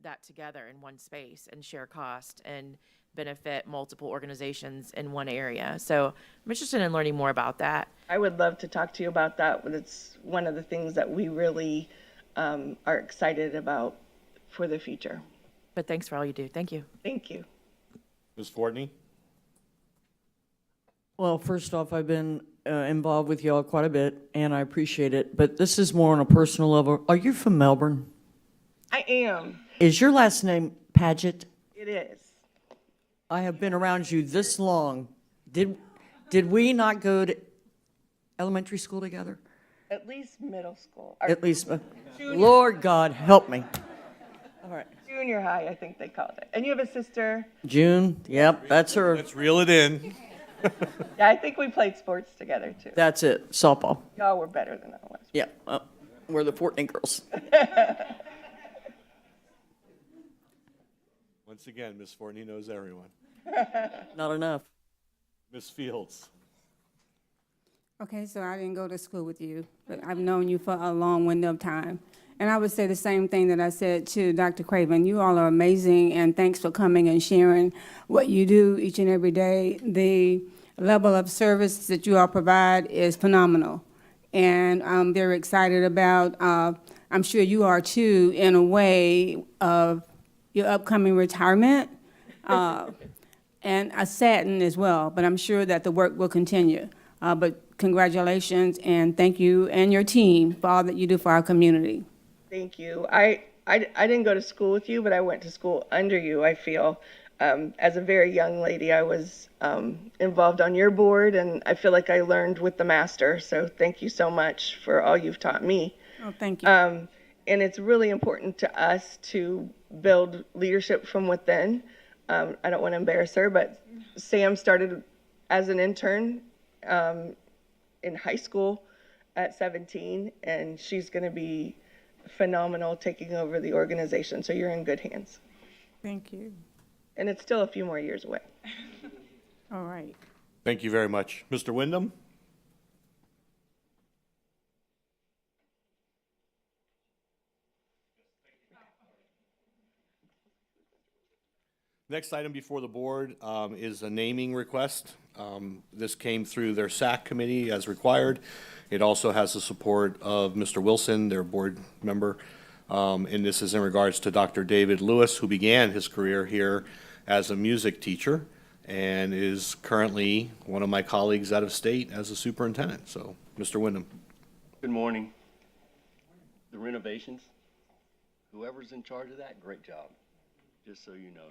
that together in one space and share cost and benefit multiple organizations in one area? So I'm interested in learning more about that. I would love to talk to you about that. It's one of the things that we really are excited about for the future. But thanks for all you do. Thank you. Thank you. Ms. Fortney? Well, first off, I've been involved with y'all quite a bit, and I appreciate it. But this is more on a personal level. Are you from Melbourne? I am. Is your last name Paget? It is. I have been around you this long. Did we not go to elementary school together? At least middle school. At least, Lord God, help me. right. Junior high, I think they called it. And you have a sister. June, yep, that's her. Let's reel it in. Yeah, I think we played sports together too. That's it, softball. Y'all were better than I was. Yeah, we're the 14 girls. Once again, Miss Fortney knows everyone. Not enough. Miss Fields. Okay, so I didn't go to school with you, but I've known you for a long window of time. And I would say the same thing that I said to Dr. Craven. You all are amazing, and thanks for coming and sharing what you do each and every day. The level of service that you all provide is phenomenal, and I'm very excited about, I'm sure you are too, in a way, of your upcoming retirement, and I sadden as well, but I'm sure that the work will continue. But congratulations, and thank you and your team for all that you do for our community. Thank you. I didn't go to school with you, but I went to school under you, I feel. As a very young lady, I was involved on your board, and I feel like I learned with the master. So thank you so much for all you've taught me. Oh, thank you. And it's really important to us to build leadership from within. I don't want to embarrass her, but Sam started as an intern in high school at 17, and she's going to be phenomenal taking over the organization. So you're in good hands. Thank you. And it's still a few more years away. All right. Thank you very much. Mr. Wyndham? Next item before the board is a naming request. This came through their SAC committee as required. It also has the support of Mr. Wilson, their board member. And this is in regards to Dr. David Lewis, who began his career here as a music teacher and is currently one of my colleagues out of state as a superintendent. So, Mr. Wyndham. Good morning. The renovations, whoever's in charge of that, great job, just so you know.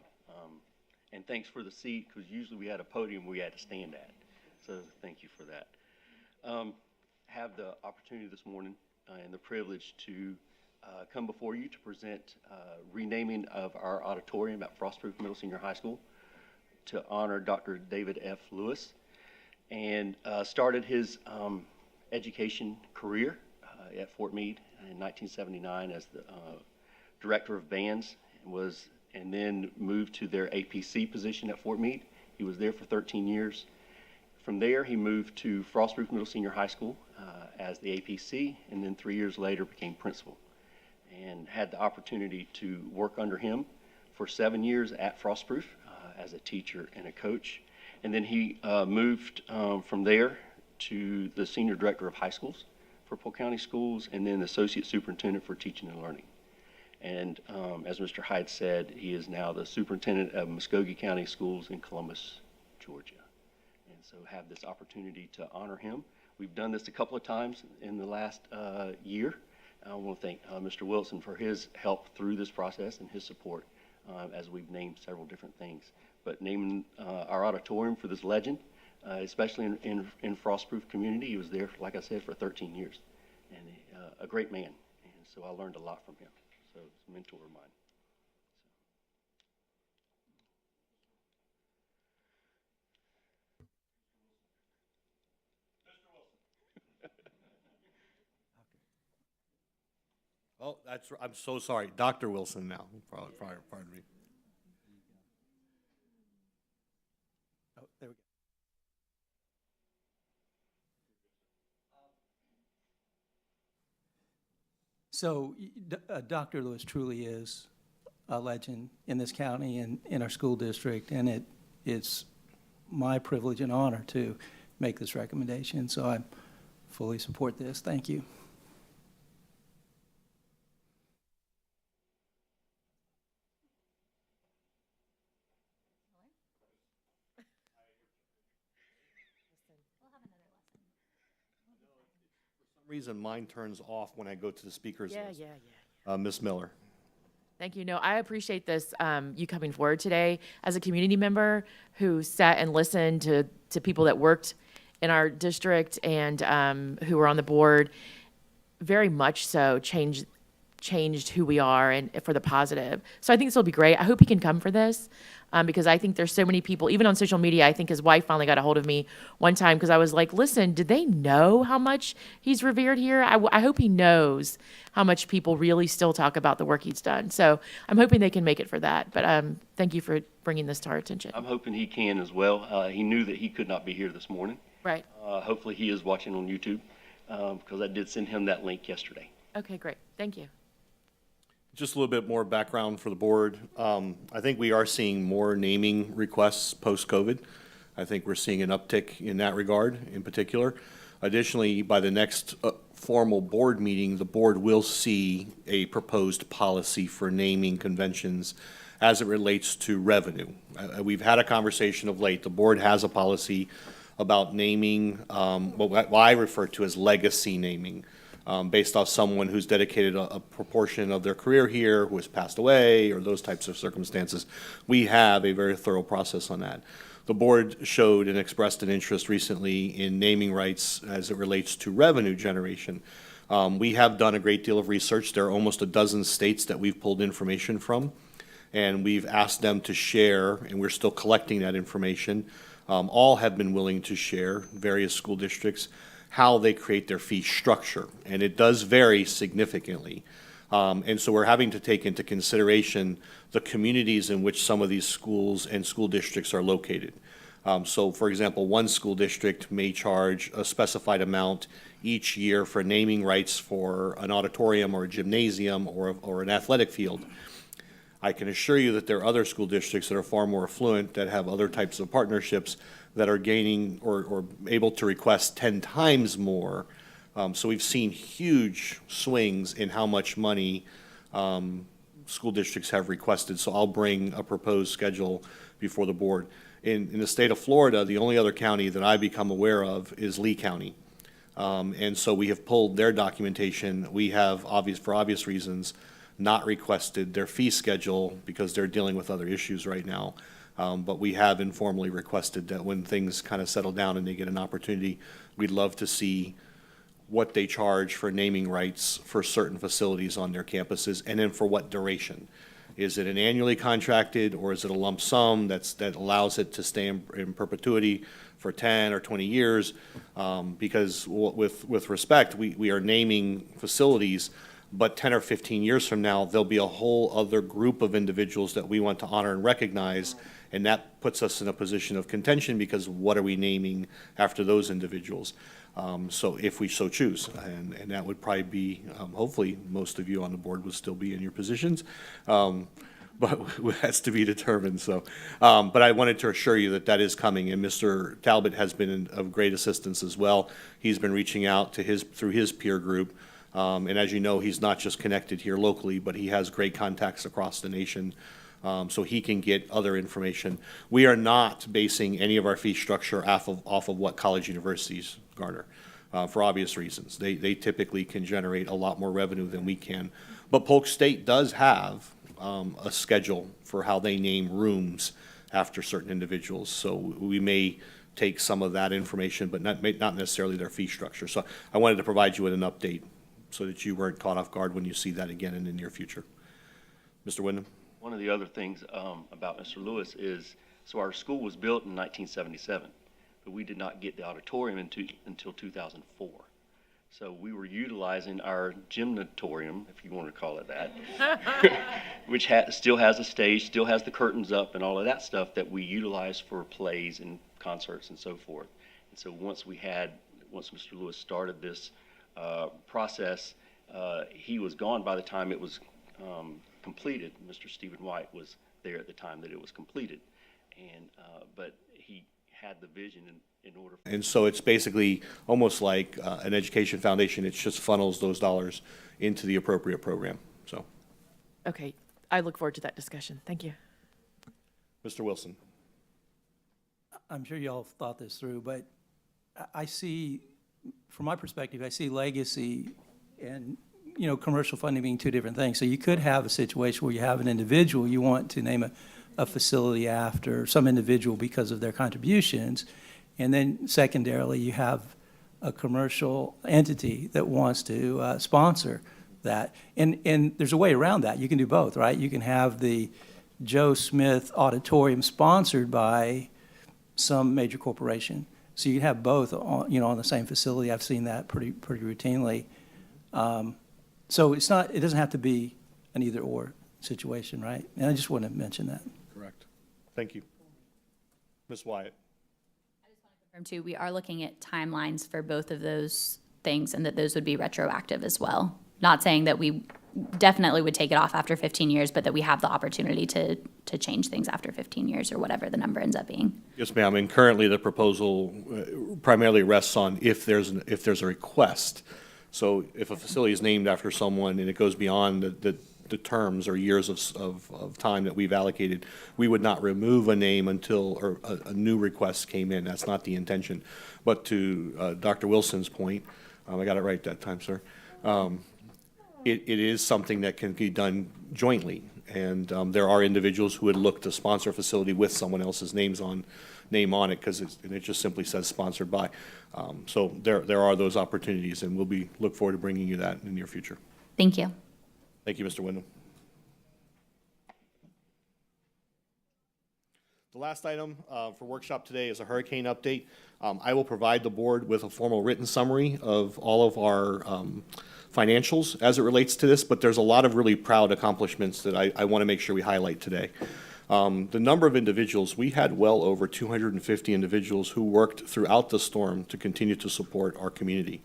And thanks for the seat, because usually we had a podium we had to stand at. So thank you for that. Have the opportunity this morning and the privilege to come before you to present renaming of our auditorium at Frostproof Middle Senior High School to honor Dr. David F. Lewis, and started his education career at Fort Meade in 1979 as the director of bands, and then moved to their APC position at Fort Meade. He was there for 13 years. From there, he moved to Frostproof Middle Senior High School as the APC, and then 3 years later became principal, and had the opportunity to work under him for 7 years at Frostproof as a teacher and a coach. And then he moved from there to the senior director of high schools for Polk County Schools, and then the associate superintendent for teaching and learning. And as Mr. Hyde said, he is now the superintendent of Muskogee County Schools in Columbus, Georgia. And so have this opportunity to honor him. We've done this a couple of times in the last year. I want to thank Mr. Wilson for his help through this process and his support as we've named several different things. But naming our auditorium for this legend, especially in Frostproof community, he was there, like I said, for 13 years. And a great man. And so I learned a lot from him. So it's a mentor of mine. Oh, I'm so sorry. Dr. Wilson now. Pardon me. Oh, there we go. So Dr. Lewis truly is a legend in this county and in our school district, and it's my privilege and honor to make this recommendation, so I fully support this. Thank you. Reason mine turns off when I go to the speakers list. Yeah. Ms. Miller. Thank you. No, I appreciate this, you coming forward today as a community member who sat and listened to people that worked in our district and who were on the board. Very much so changed changed who we are and for the positive. So I think this will be great. I hope he can come for this because I think there's so many people, even on social media. I think his wife finally got a hold of me one time because I was like, listen, did they know how much he's revered here? I hope he knows how much people really still talk about the work he's done. So I'm hoping they can make it for that. But thank you for bringing this to our attention. I'm hoping he can as well. He knew that he could not be here this morning. Right. Hopefully he is watching on YouTube because I did send him that link yesterday. Okay, great. Thank you. Just a little bit more background for the board. I think we are seeing more naming requests post-COVID. I think we're seeing an uptick in that regard in particular. Additionally, by the next formal board meeting, the board will see a proposed policy for naming conventions as it relates to revenue. We've had a conversation of late. The board has a policy about naming what I refer to as legacy naming. Based off someone who's dedicated a proportion of their career here, who has passed away, or those types of circumstances. We have a very thorough process on that. The board showed and expressed an interest recently in naming rights as it relates to revenue generation. We have done a great deal of research. There are almost a dozen states that we've pulled information from, and we've asked them to share, and we're still collecting that information. All have been willing to share, various school districts, how they create their fee structure, and it does vary significantly. And so we're having to take into consideration the communities in which some of these schools and school districts are located. So for example, one school district may charge a specified amount each year for naming rights for an auditorium or a gymnasium or an athletic field. I can assure you that there are other school districts that are far more affluent that have other types of partnerships that are gaining or able to request 10 times more. So we've seen huge swings in how much money school districts have requested. So I'll bring a proposed schedule before the board. In the state of Florida, the only other county that I become aware of is Lee County. And so we have pulled their documentation. We have, for obvious reasons, not requested their fee schedule because they're dealing with other issues right now. But we have informally requested that when things kind of settle down and they get an opportunity, we'd love to see what they charge for naming rights for certain facilities on their campuses, and then for what duration. Is it an annually contracted, or is it a lump sum that allows it to stay in perpetuity for 10 or 20 years? Because with respect, we are naming facilities, but 10 or 15 years from now, there'll be a whole other group of individuals that we want to honor and recognize, and that puts us in a position of contention because what are we naming after those individuals? So if we so choose, and that would probably be, hopefully, most of you on the board would still be in your positions, but it has to be determined. So, but I wanted to assure you that that is coming, and Mr. Talbot has been of great assistance as well. He's been reaching out to through his peer group. And as you know, he's not just connected here locally, but he has great contacts across the nation, so he can get other information. We are not basing any of our fee structure off of what college universities garner, for obvious reasons. They typically can generate a lot more revenue than we can. But Polk State does have a schedule for how they name rooms after certain individuals. So we may take some of that information, but not necessarily their fee structure. So I wanted to provide you with an update so that you weren't caught off guard when you see that again in the near future. Mr. Wyndham? One of the other things about Mr. Lewis is, so our school was built in 1977, but we did not get the auditorium until 2004. So we were utilizing our gymnatorium, if you want to call it that, which still has a stage, still has the curtains up and all of that stuff that we utilize for plays and concerts and so forth. And so once Mr. Lewis started this process, he was gone by the time it was completed. Mr. Stephen White was there at the time that it was completed, and but he had the vision in order. And so it's basically almost like an education foundation. It just funnels those dollars into the appropriate program. So, Okay, I look forward to that discussion. Thank you. Mr. Wilson. I'm sure y'all have thought this through, but I see, from my perspective, I see legacy and, commercial funding being two different things. So you could have a situation where you have an individual, you want to name a facility after some individual because of their contributions, and then secondarily, you have a commercial entity that wants to sponsor that. And there's a way around that. You can do both, right? You can have the Joe Smith Auditorium sponsored by some major corporation. So you can have both on, on the same facility. I've seen that pretty routinely. So it doesn't have to be an either-or situation, right? And I just wanted to mention that. Correct. Thank you. Ms. Wyatt? Too, we are looking at timelines for both of those things and that those would be retroactive as well. Not saying that we definitely would take it off after 15 years, but that we have the opportunity to change things after 15 years or whatever the number ends up being. Yes, ma'am. And currently, the proposal primarily rests on if there's a request. So if a facility is named after someone and it goes beyond the terms or years of time that we've allocated, we would not remove a name until a new request came in. That's not the intention. But to Dr. Wilson's point, I got it right that time, sir. It is something that can be done jointly. And there are individuals who would look to sponsor a facility with someone else's name on it because it just simply says sponsored by. So there are those opportunities, and we'll look forward to bringing you that in the near future. Thank you. Thank you, Mr. Wyndham. The last item for workshop today is a hurricane update. I will provide the board with a formal written summary of all of our financials as it relates to this, but there's a lot of really proud accomplishments that I want to make sure we highlight today. The number of individuals, we had well over 250 individuals who worked throughout the storm to continue to support our community.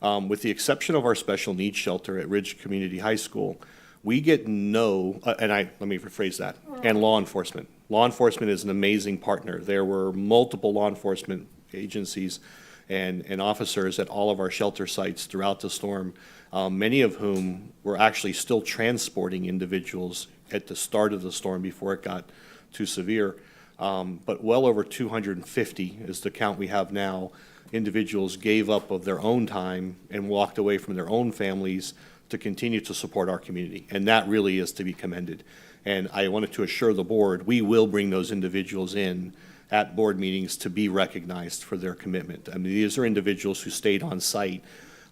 With the exception of our special needs shelter at Ridge Community High School, we get let me rephrase that, and law enforcement. Law enforcement is an amazing partner. There were multiple law enforcement agencies and officers at all of our shelter sites throughout the storm, many of whom were actually still transporting individuals at the start of the storm before it got too severe. But well over 250 is the count we have now. Individuals gave up of their own time and walked away from their own families to continue to support our community. And that really is to be commended. And I wanted to assure the board, we will bring those individuals in at board meetings to be recognized for their commitment. I mean, these are individuals who stayed on site.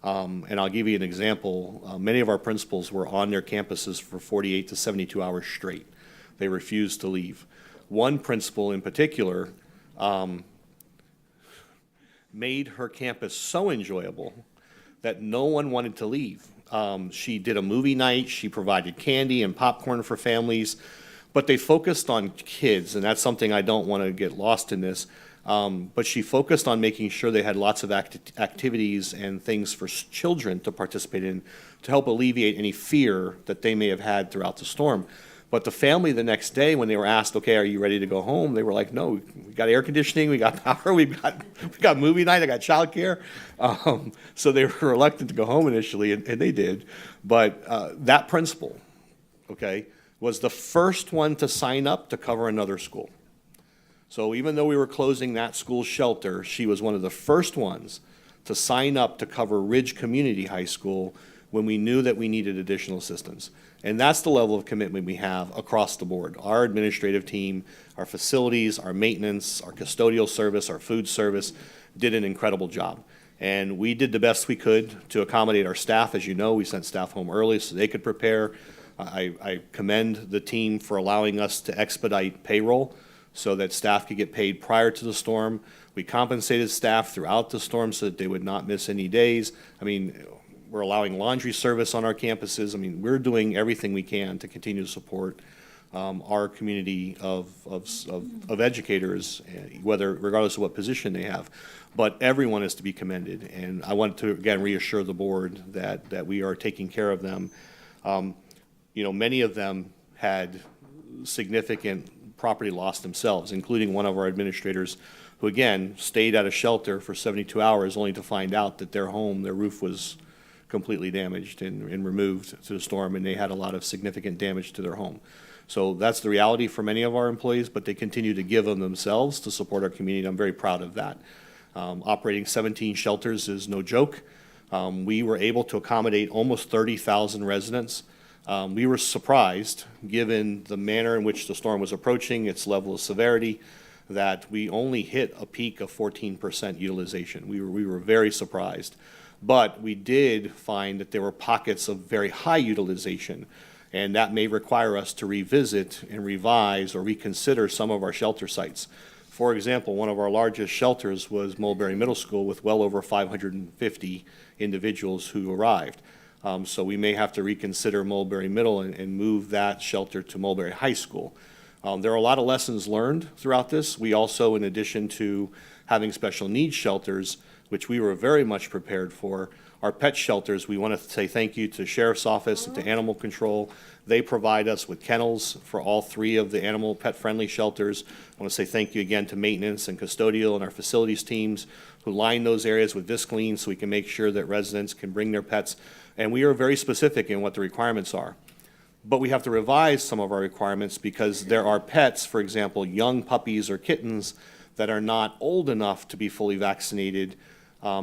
And I'll give you an example. Many of our principals were on their campuses for 48 to 72 hours straight. They refused to leave. One principal in particular made her campus so enjoyable that no one wanted to leave. She did a movie night, she provided candy and popcorn for families, but they focused on kids, and that's something I don't want to get lost in this. But she focused on making sure they had lots of activities and things for children to participate in to help alleviate any fear that they may have had throughout the storm. But the family the next day, when they were asked, okay, are you ready to go home? They were like, no, we got air conditioning, we got power, we got movie night, I got childcare. So they were reluctant to go home initially, and they did. But that principal, okay, was the first one to sign up to cover another school. So even though we were closing that school shelter, she was one of the first ones to sign up to cover Ridge Community High School when we knew that we needed additional assistance. And that's the level of commitment we have across the board. Our administrative team, our facilities, our maintenance, our custodial service, our food service did an incredible job. And we did the best we could to accommodate our staff. As you know, we sent staff home early so they could prepare. I commend the team for allowing us to expedite payroll so that staff could get paid prior to the storm. We compensated staff throughout the storm so that they would not miss any days. I mean, we're allowing laundry service on our campuses. I mean, we're doing everything we can to continue to support our community of educators, regardless of what position they have. But everyone is to be commended, and I want to again reassure the board that we are taking care of them. Many of them had significant property loss themselves, including one of our administrators who again stayed at a shelter for 72 hours only to find out that their roof was completely damaged and removed to the storm, and they had a lot of significant damage to their home. So that's the reality for many of our employees, but they continue to give of themselves to support our community. I'm very proud of that. Operating 17 shelters is no joke. We were able to accommodate almost 30,000 residents. We were surprised, given the manner in which the storm was approaching, its level of severity, that we only hit a peak of 14% utilization. We were very surprised. But we did find that there were pockets of very high utilization, and that may require us to revisit and revise or reconsider some of our shelter sites. For example, one of our largest shelters was Mulberry Middle School with well over 550 individuals who arrived. So we may have to reconsider Mulberry Middle and move that shelter to Mulberry High School. There are a lot of lessons learned throughout this. We also, in addition to having special needs shelters, which we were very much prepared for, our pet shelters, we want to say thank you to Sheriff's Office and to Animal Control. They provide us with kennels for all 3 of the animal pet-friendly shelters. I want to say thank you again to maintenance and custodial and our facilities teams who line those areas with Viscaline so we can make sure that residents can bring their pets. And we are very specific in what the requirements are. But we have to revise some of our requirements because there are pets, for example, young puppies or kittens that are not old enough to be fully vaccinated.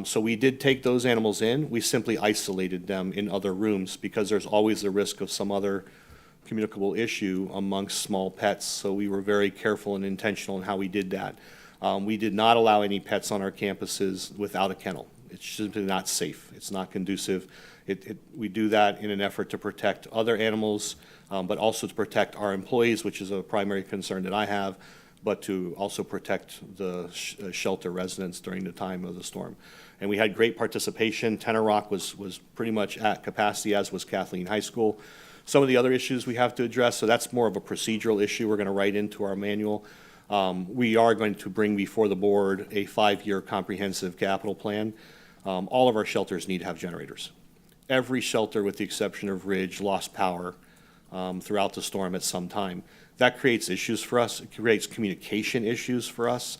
So we did take those animals in. We simply isolated them in other rooms because there's always the risk of some other communicable issue amongst small pets. So we were very careful and intentional in how we did that. We did not allow any pets on our campuses without a kennel. It's simply not safe. It's not conducive. We do that in an effort to protect other animals, but also to protect our employees, which is a primary concern that I have, but to also protect the shelter residents during the time of the storm. And we had great participation. Tenor Rock was pretty much at capacity, as was Kathleen High School. Some of the other issues we have to address, so that's more of a procedural issue we're going to write into our manual. We are going to bring before the board a 5-year comprehensive capital plan. All of our shelters need to have generators. Every shelter, with the exception of Ridge, lost power throughout the storm at some time. That creates issues for us. It creates communication issues for us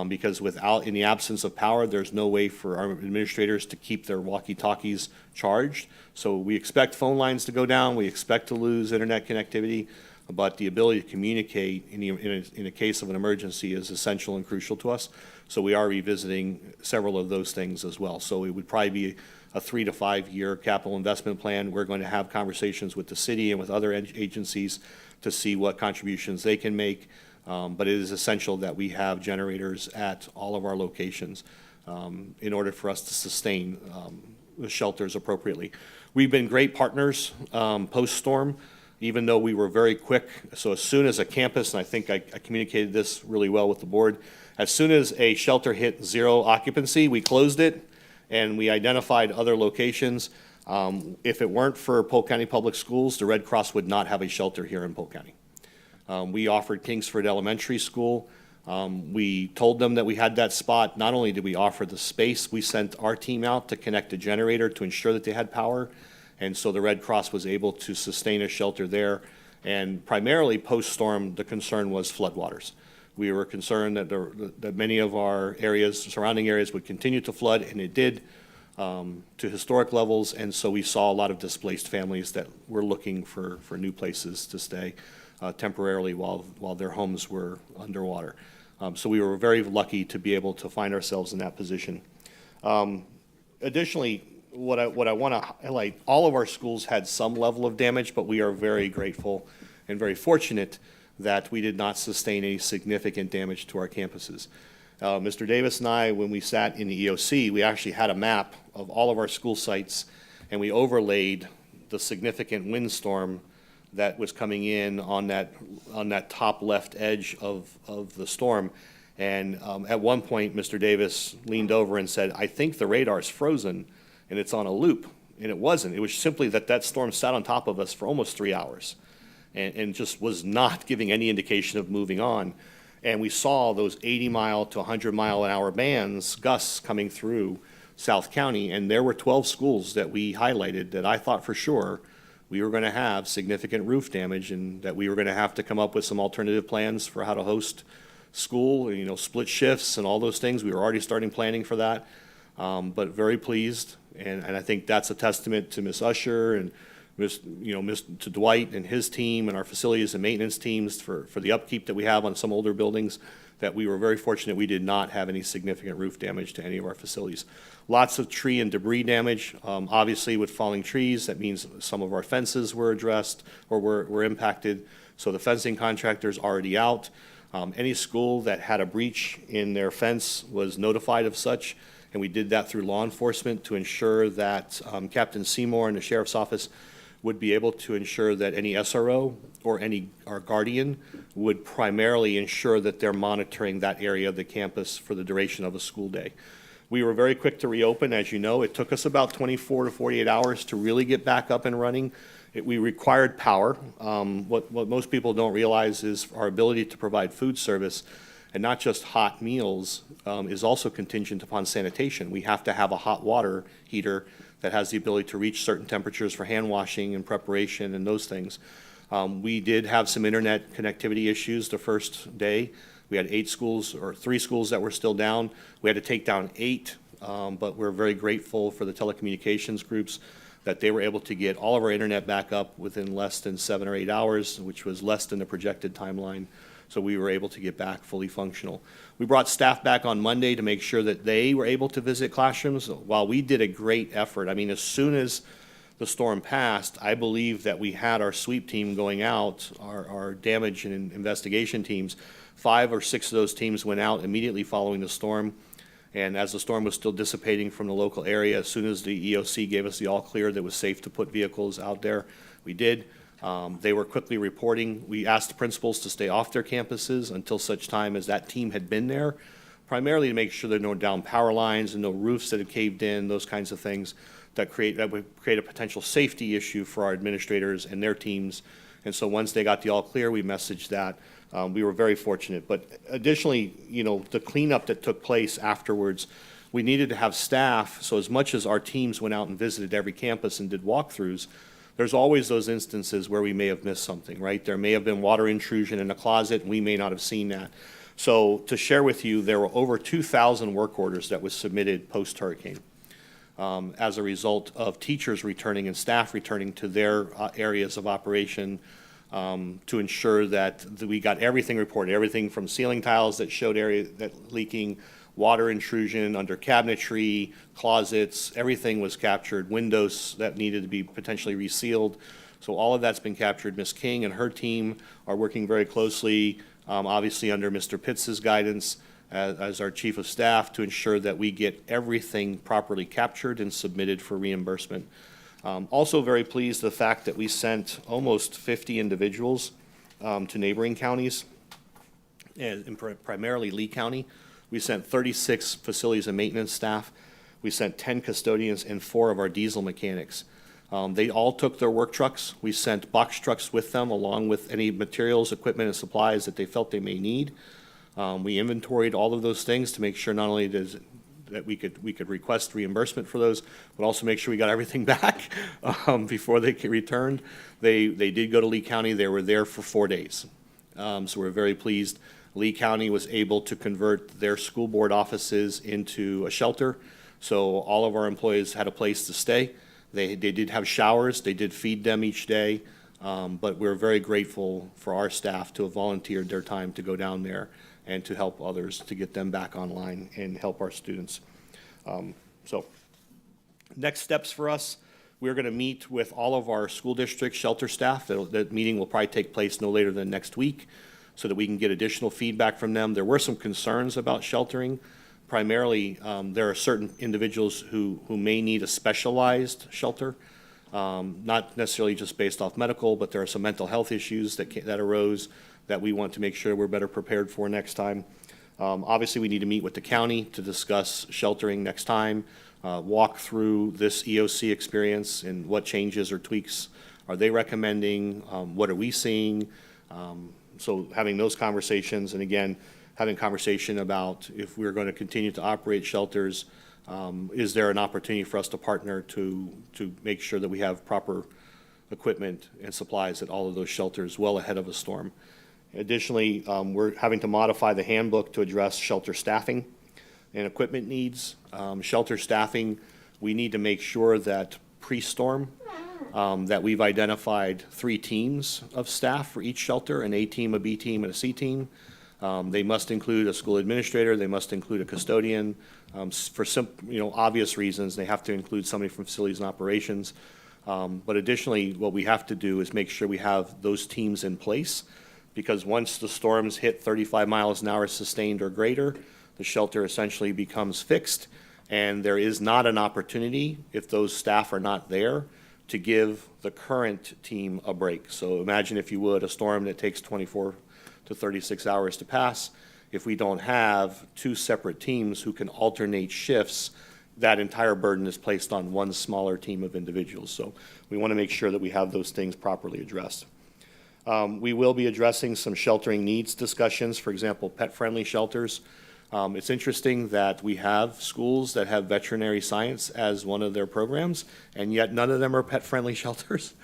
because in the absence of power, there's no way for our administrators to keep their walkie-talkies charged. So we expect phone lines to go down. We expect to lose internet connectivity, but the ability to communicate in a case of an emergency is essential and crucial to us. So we are revisiting several of those things as well. So it would probably be a 3 to 5 year capital investment plan. We're going to have conversations with the city and with other agencies to see what contributions they can make. But it is essential that we have generators at all of our locations in order for us to sustain the shelters appropriately. We've been great partners post-storm, even though we were very quick. So as soon as a campus, and I think I communicated this really well with the board, as soon as a shelter hit 0 occupancy, we closed it and we identified other locations. If it weren't for Polk County Public Schools, the Red Cross would not have a shelter here in Polk County. We offered Kingsford Elementary School. We told them that we had that spot. Not only did we offer the space, we sent our team out to connect a generator to ensure that they had power. And so the Red Cross was able to sustain a shelter there. And primarily post-storm, the concern was floodwaters. We were concerned that many of our areas, surrounding areas, would continue to flood, and it did. To historic levels, and so we saw a lot of displaced families that were looking for new places to stay temporarily while their homes were underwater. So we were very lucky to be able to find ourselves in that position. Additionally, what I want to highlight, all of our schools had some level of damage, but we are very grateful and very fortunate that we did not sustain any significant damage to our campuses. Mr. Davis and I, when we sat in the EOC, we actually had a map of all of our school sites, and we overlaid the significant windstorm that was coming in on that top left edge of the storm. And at one point, Mr. Davis leaned over and said, "I think the radar's frozen and it's on a loop." And it wasn't. It was simply that storm sat on top of us for almost 3 hours and just was not giving any indication of moving on. And we saw those 80-mile to 100-mile-an-hour bands, gusts coming through South County, and there were 12 schools that we highlighted that I thought for sure we were going to have significant roof damage and that we were going to have to come up with some alternative plans for how to host school, split shifts and all those things. We were already starting planning for that, but very pleased, and I think that's a testament to Ms. Usher and to Dwight and his team and our facilities and maintenance teams for the upkeep that we have on some older buildings, that we were very fortunate we did not have any significant roof damage to any of our facilities. Lots of tree and debris damage. Obviously, with falling trees, that means some of our fences were addressed or were impacted. So the fencing contractor's already out. Any school that had a breach in their fence was notified of such, and we did that through law enforcement to ensure that Captain Seymour and the sheriff's office would be able to ensure that any SRO or our guardian would primarily ensure that they're monitoring that area of the campus for the duration of a school day. We were very quick to reopen. As you know, it took us about 24 to 48 hours to really get back up and running. We required power. What most people don't realize is our ability to provide food service, and not just hot meals, is also contingent upon sanitation. We have to have a hot water heater that has the ability to reach certain temperatures for hand washing and preparation and those things. We did have some internet connectivity issues the first day. We had 3 schools that were still down. We had to take down 8, but we're very grateful for the telecommunications groups that they were able to get all of our internet back up within less than 7 or 8 hours, which was less than the projected timeline. So we were able to get back fully functional. We brought staff back on Monday to make sure that they were able to visit classrooms. While we did a great effort, I mean, as soon as the storm passed, I believe that we had our sweep team going out, our damage and investigation teams. 5 or 6 of those teams went out immediately following the storm. And as the storm was still dissipating from the local area, as soon as the EOC gave us the all clear that it was safe to put vehicles out there, we did. They were quickly reporting. We asked the principals to stay off their campuses until such time as that team had been there, primarily to make sure there are no down power lines and no roofs that had caved in, those kinds of things that would create a potential safety issue for our administrators and their teams. And so once they got the all clear, we messaged that. We were very fortunate. But additionally, the cleanup that took place afterwards, we needed to have staff. So as much as our teams went out and visited every campus and did walkthroughs, there's always those instances where we may have missed something, right? There may have been water intrusion in a closet, and we may not have seen that. So to share with you, there were over 2,000 work orders that was submitted post-hurricane as a result of teachers returning and staff returning to their areas of operation to ensure that we got everything reported, everything from ceiling tiles that showed area that leaking, water intrusion under cabinetry, closets, everything was captured, windows that needed to be potentially resealed. So all of that's been captured. Ms. King and her team are working very closely, obviously under Mr. Pitts's guidance as our chief of staff, to ensure that we get everything properly captured and submitted for reimbursement. Also very pleased the fact that we sent almost 50 individuals to neighboring counties, and primarily Lee County. We sent 36 facilities and maintenance staff. We sent 10 custodians and 4 of our diesel mechanics. They all took their work trucks. We sent box trucks with them, along with any materials, equipment, and supplies that they felt they may need. We inventoried all of those things to make sure not only that we could request reimbursement for those, but also make sure we got everything back before they returned. They did go to Lee County. They were there for 4 days. So we're very pleased. Lee County was able to convert their school board offices into a shelter, so all of our employees had a place to stay. They did have showers. They did feed them each day, but we're very grateful for our staff to have volunteered their time to go down there and to help others to get them back online and help our students. So next steps for us, we're going to meet with all of our school district shelter staff. That meeting will probably take place no later than next week, so that we can get additional feedback from them. There were some concerns about sheltering. Primarily, there are certain individuals who may need a specialized shelter, not necessarily just based off medical, but there are some mental health issues that arose that we want to make sure we're better prepared for next time. Obviously, we need to meet with the county to discuss sheltering next time, walk through this EOC experience and what changes or tweaks are they recommending, what are we seeing. So having those conversations, and again, having conversation about if we're going to continue to operate shelters, is there an opportunity for us to partner to make sure that we have proper equipment and supplies at all of those shelters well ahead of a storm. Additionally, we're having to modify the handbook to address shelter staffing and equipment needs. Shelter staffing, we need to make sure that pre-storm, that we've identified 3 teams of staff for each shelter, an A team, a B team, and a C team. They must include a school administrator. They must include a custodian. For some, obvious reasons, they have to include somebody from facilities and operations. But additionally, what we have to do is make sure we have those teams in place because once the storms hit 35 miles an hour sustained or greater, the shelter essentially becomes fixed, and there is not an opportunity, if those staff are not there, to give the current team a break. So imagine, if you would, a storm that takes 24 to 36 hours to pass. If we don't have two separate teams who can alternate shifts, that entire burden is placed on one smaller team of individuals. So we want to make sure that we have those things properly addressed. We will be addressing some sheltering needs discussions, for example, pet-friendly shelters. It's interesting that we have schools that have veterinary science as one of their programs, and yet none of them are pet-friendly shelters.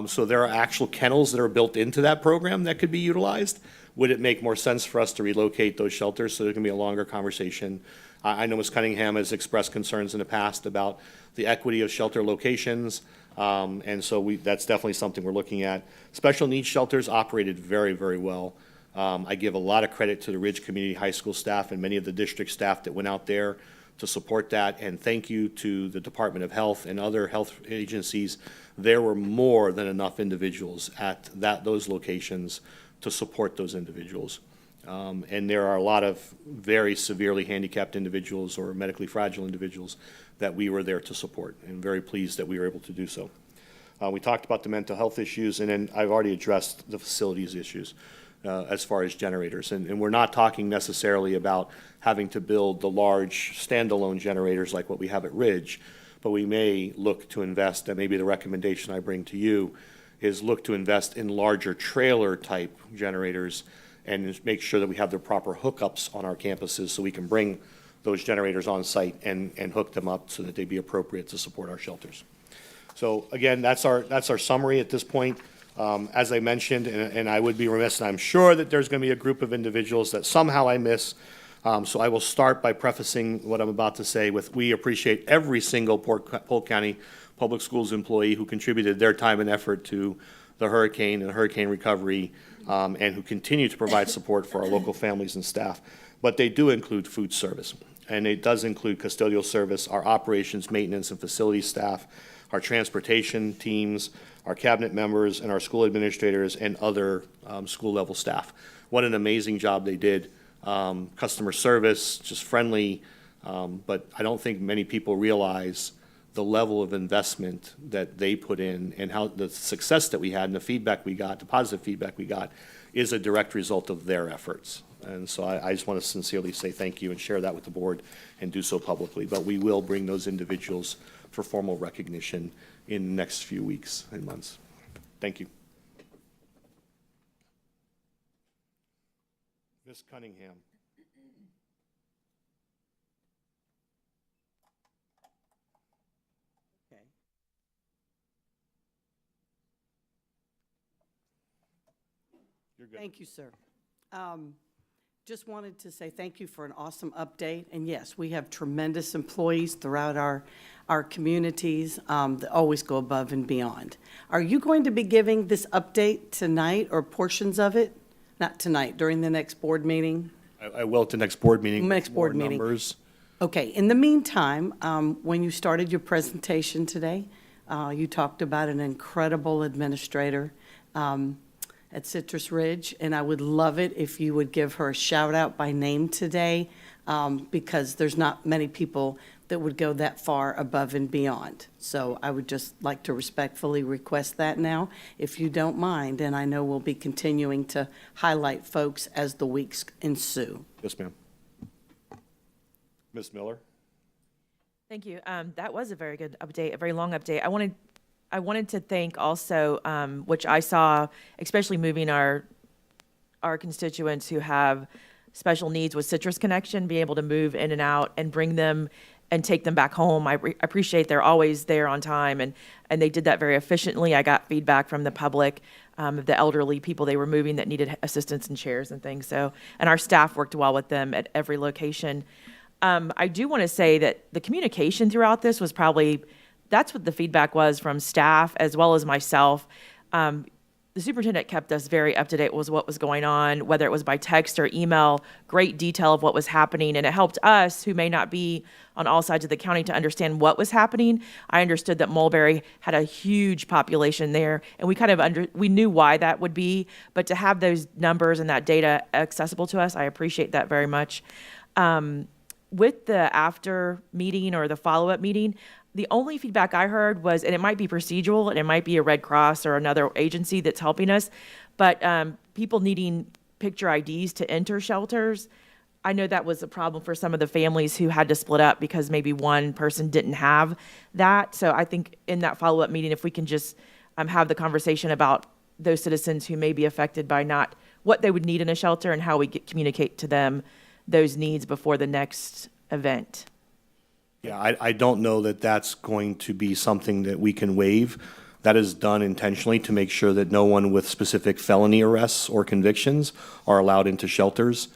So there are actual kennels that are built into that program that could be utilized. Would it make more sense for us to relocate those shelters so there can be a longer conversation? I know Ms. Cunningham has expressed concerns in the past about the equity of shelter locations, and so that's definitely something we're looking at. Special needs shelters operated very, very well. I give a lot of credit to the Ridge Community High School staff and many of the district staff that went out there to support that, and thank you to the Department of Health and other health agencies. There were more than enough individuals at those locations to support those individuals. And there are a lot of very severely handicapped individuals or medically fragile individuals that we were there to support, and very pleased that we were able to do so. We talked about the mental health issues, and then I've already addressed the facilities issues as far as generators. And we're not talking necessarily about having to build the large standalone generators like what we have at Ridge, but we may look to invest, and maybe the recommendation I bring to you is look to invest in larger trailer-type generators and make sure that we have the proper hookups on our campuses so we can bring those generators on site and hook them up so that they be appropriate to support our shelters. So again, that's our summary at this point. As I mentioned, and I would be remiss, and I'm sure that there's going to be a group of individuals that somehow I miss, so I will start by prefacing what I'm about to say with, we appreciate every single Polk County Public Schools employee who contributed their time and effort to the hurricane and hurricane recovery, and who continue to provide support for our local families and staff. But they do include food service, and it does include custodial service, our operations, maintenance, and facilities staff, our transportation teams, our cabinet members, and our school administrators and other school-level staff. What an amazing job they did. Customer service, just friendly, but I don't think many people realize the level of investment that they put in, and how the success that we had and the feedback we got, the positive feedback we got, is a direct result of their efforts. And so I just want to sincerely say thank you and share that with the board and do so publicly. But we will bring those individuals for formal recognition in the next few weeks and months. Thank you. Ms. Cunningham. Okay. You're good. Thank you, sir. Just wanted to say thank you for an awesome update. And yes, we have tremendous employees throughout our communities that always go above and beyond. Are you going to be giving this update tonight, or portions of it? Not tonight, during the next board meeting? I will at the next board meeting. Next with board more meeting. numbers. Okay, in the meantime, when you started your presentation today, you talked about an incredible administrator at Citrus Ridge, and I would love it if you would give her a shout out by name today, because there's not many people that would go that far above and beyond. So I would just like to respectfully request that now, if you don't mind, and I know we'll be continuing to highlight folks as the weeks ensue. Yes, ma'am. Ms. Miller? Thank you. That was a very good update, a very long update. I wanted to thank also, which I saw, especially moving our constituents who have special needs with Citrus Connection, be able to move in and out and bring them and take them back home. I appreciate they're always there on time, and they did that very efficiently. I got feedback from the public, of the elderly people they were moving that needed assistance in chairs and things. So, and our staff worked well with them at every location. I do want to say that the communication throughout this was probably, that's what the feedback was from staff as well as myself. the superintendent kept us very up to date with what was going on, whether it was by text or email, great detail of what was happening. And it helped us, who may not be on all sides of the county, to understand what was happening. I understood that Mulberry had a huge population there, and we kind of we knew why that would be. But to have those numbers and that data accessible to us, I appreciate that very much. With the after meeting or the follow-up meeting, the only feedback I heard was, and it might be procedural, and it might be a Red Cross or another agency that's helping us, but people needing picture IDs to enter shelters. I know that was a problem for some of the families who had to split up because maybe one person didn't have that. So I think in that follow-up meeting, if we can just have the conversation about those citizens who may be affected by not what they would need in a shelter and how we communicate to them those needs before the next event. Yeah, I don't know that that's going to be something that we can waive. That is done intentionally to make sure that no one with specific felony arrests or convictions are allowed into shelters.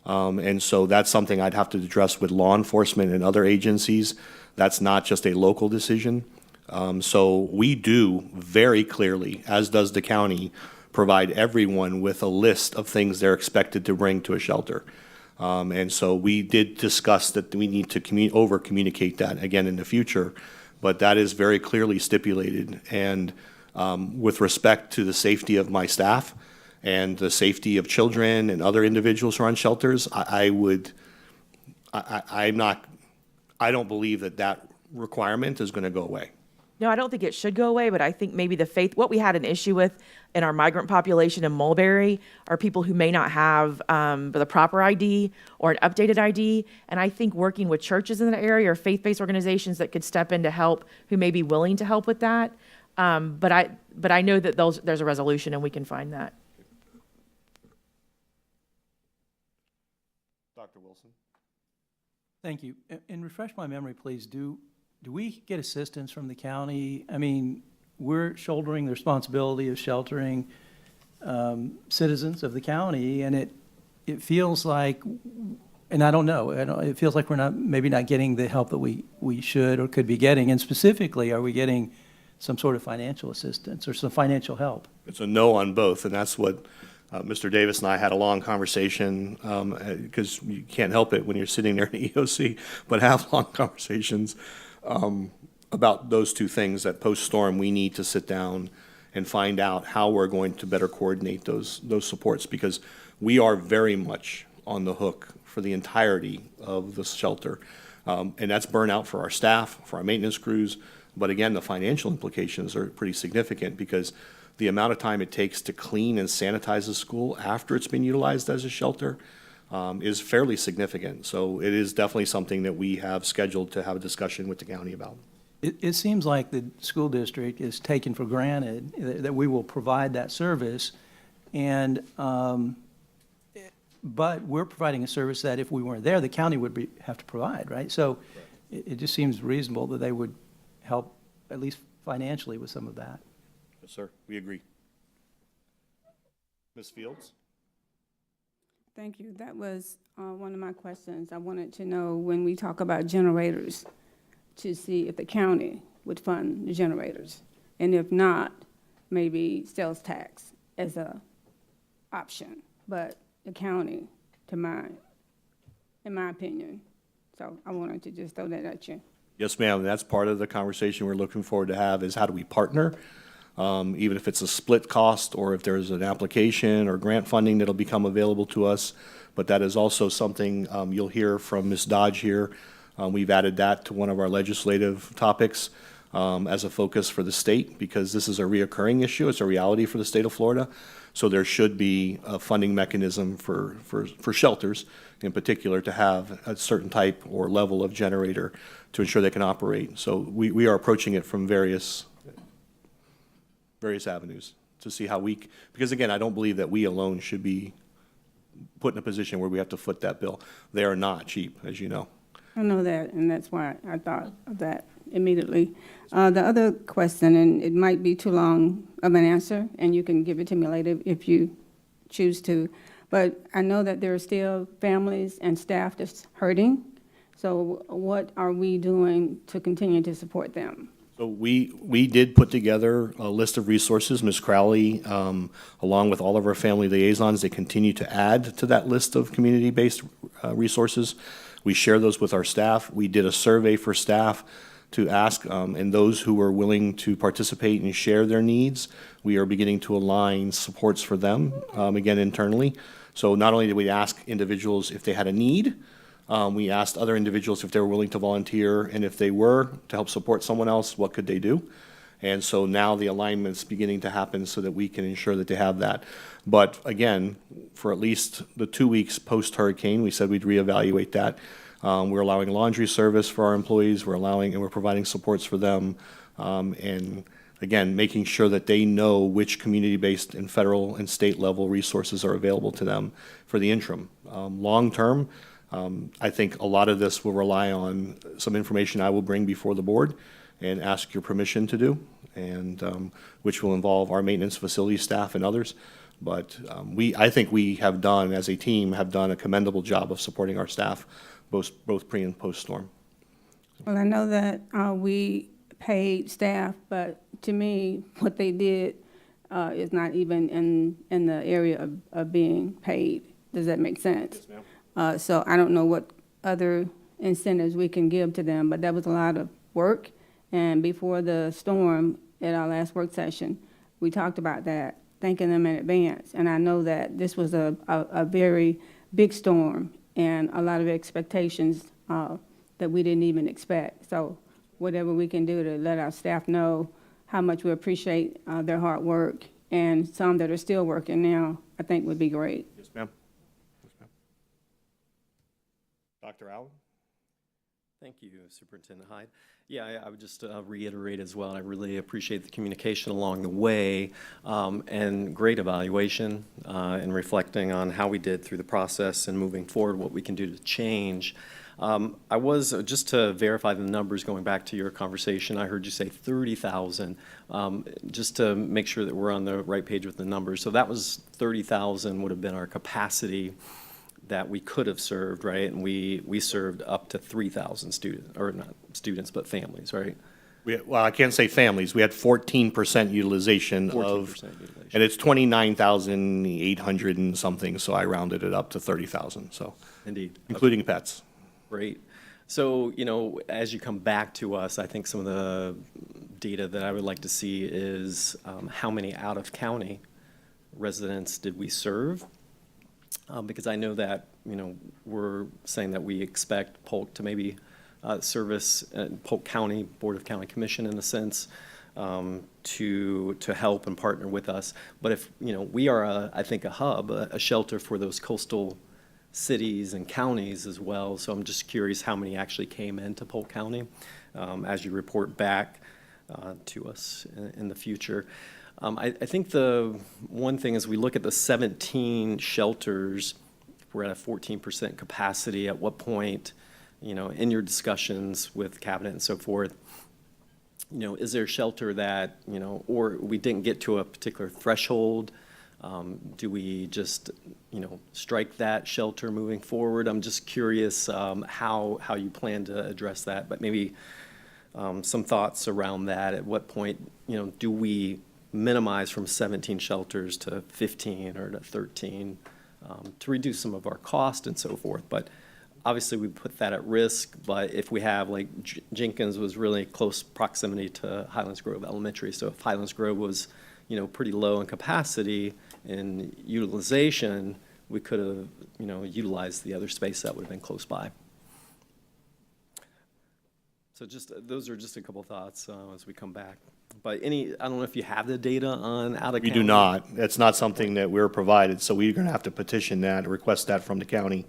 And so that's something I'd have to address with law enforcement and other agencies. That's not just a local decision. So we do very clearly, as does the county, provide everyone with a list of things they're expected to bring to a shelter. And so we did discuss that we need to over-communicate that again in the future, but that is very clearly stipulated. And with respect to the safety of my staff and the safety of children and other individuals who are on shelters, I don't believe that requirement is going to go away. No, I don't think it should go away, but I think maybe what we had an issue with in our migrant population in Mulberry are people who may not have the proper ID or an updated ID. And I think working with churches in that area or faith-based organizations that could step in to help, who may be willing to help with that. But I know that there's a resolution and we can find that. Dr. Wilson? Thank you. And refresh my memory, please. Do we get assistance from the county? I mean, we're shouldering the responsibility of sheltering citizens of the county, and it feels like, and I don't know, it feels like we're maybe not getting the help that we should or could be getting. And specifically, are we getting some sort of financial assistance or some financial help? It's a no on both, and that's what Mr. Davis and I had a long conversation, because you can't help it when you're sitting there in the EOC, but have long conversations about those two things. That post-storm, we need to sit down and find out how we're going to better coordinate those supports, because we are very much on the hook for the entirety of the shelter. And that's burnout for our staff, for our maintenance crews. But again, the financial implications are pretty significant, because the amount of time it takes to clean and sanitize a school after it's been utilized as a shelter is fairly significant. So it is definitely something that we have scheduled to have a discussion with the county about. It seems like the school district is taken for granted that we will provide that service, and but we're providing a service that if we weren't there, the county would have to provide, right? So it just seems reasonable that they would help, at least financially, with some of that. Yes, sir, we agree. Ms. Fields? Thank you. That was one of my questions. I wanted to know, when we talk about generators, to see if the county would fund the generators. And if not, maybe sales tax as a option. But the county, in my opinion. So I wanted to just throw that at you. Yes, ma'am. That's part of the conversation we're looking forward to have, is how do we partner? Even if it's a split cost, or if there's an application or grant funding that'll become available to us. But that is also something you'll hear from Ms. Dodge here. We've added that to one of our legislative topics as a focus for the state, because this is a reoccurring issue. It's a reality for the state of Florida. So there should be a funding mechanism for shelters in particular to have a certain type or level of generator to ensure they can operate. So we are approaching it from various avenues to see how because again, I don't believe that we alone should be put in a position where we have to foot that bill. They are not cheap, as you know. I know that, and that's why I thought of that immediately. The other question, and it might be too long of an answer, and you can give it to me later if you choose to, but I know that there are still families and staff that's hurting. So what are we doing to continue to support them? So we did put together a list of resources. Ms. Crowley, along with all of our family liaisons, they continue to add to that list of community-based resources. We share those with our staff. We did a survey for staff to ask, and those who were willing to participate and share their needs, we are beginning to align supports for them, again, internally. So not only did we ask individuals if they had a need, we asked other individuals if they were willing to volunteer, and if they were, to help support someone else, what could they do? And so now the alignment's beginning to happen so that we can ensure that they have that. But again, for at least the 2 weeks post-hurricane, we said we'd reevaluate that. We're allowing laundry service for our employees, we're providing supports for them, and again, making sure that they know which community-based and federal and state level resources are available to them for the interim. Long-term, I think a lot of this will rely on some information I will bring before the board and ask your permission to do, and which will involve our maintenance facility staff and others. But I think we have done, as a team, have done a commendable job of supporting our staff, both pre and post-storm. Well, I know that we paid staff, but to me, what they did is not even in the area of being paid. Does that make sense? Yes, ma'am. So I don't know what other incentives we can give to them, but that was a lot of work. And before the storm, at our last work session, we talked about that, thanking them in advance. And I know that this was a very big storm and a lot of expectations that we didn't even expect. So whatever we can do to let our staff know how much we appreciate their hard work, and some that are still working now, I think would be great. Yes, ma'am. Yes, ma'am. Dr. Allen? Thank you, Superintendent Hyde. Yeah, I would just reiterate as well, I really appreciate the communication along the way, and great evaluation and reflecting on how we did through the process and moving forward, what we can do to change. I was, just to verify the numbers, going back to your conversation, I heard you say 30,000, just to make sure that we're on the right page with the numbers. So that was 30,000 would have been our capacity that we could have served, right? And we served up to 3,000 students, or not students, but families, right? Well, I can't say families. We had 14% utilization 14% of, utilization. and it's 29,800 and something, so I rounded it up to 30,000, so. Indeed. Including pets. Great. So, as you come back to us, I think some of the data that I would like to see is how many out-of-county residents did we serve? Because I know that, we're saying that we expect Polk to maybe service Polk County Board of County Commission in a sense to help and partner with us. But if, we are, I think, a hub, a shelter for those coastal cities and counties as well. So I'm just curious how many actually came into Polk County as you report back to us in the future. I think the one thing is we look at the 17 shelters, we're at a 14% capacity. At what point, in your discussions with cabinet and so forth, is there a shelter that, or we didn't get to a particular threshold? Do we just, strike that shelter moving forward? I'm just curious how you plan to address that, but maybe some thoughts around that. At what point, do we minimize from 17 shelters to 15 or to 13 to reduce some of our cost and so forth? But obviously, we put that at risk, but if we have, like Jenkins was really close proximity to Highlands Grove Elementary, so if Highlands Grove was, pretty low in capacity and utilization, we could have, utilized the other space that would have been close by. So those are just a couple thoughts as we come back. But I don't know if you have the data on out-of-county. We do not. It's not something that we're provided, so we're going to have to petition that, request that from the county.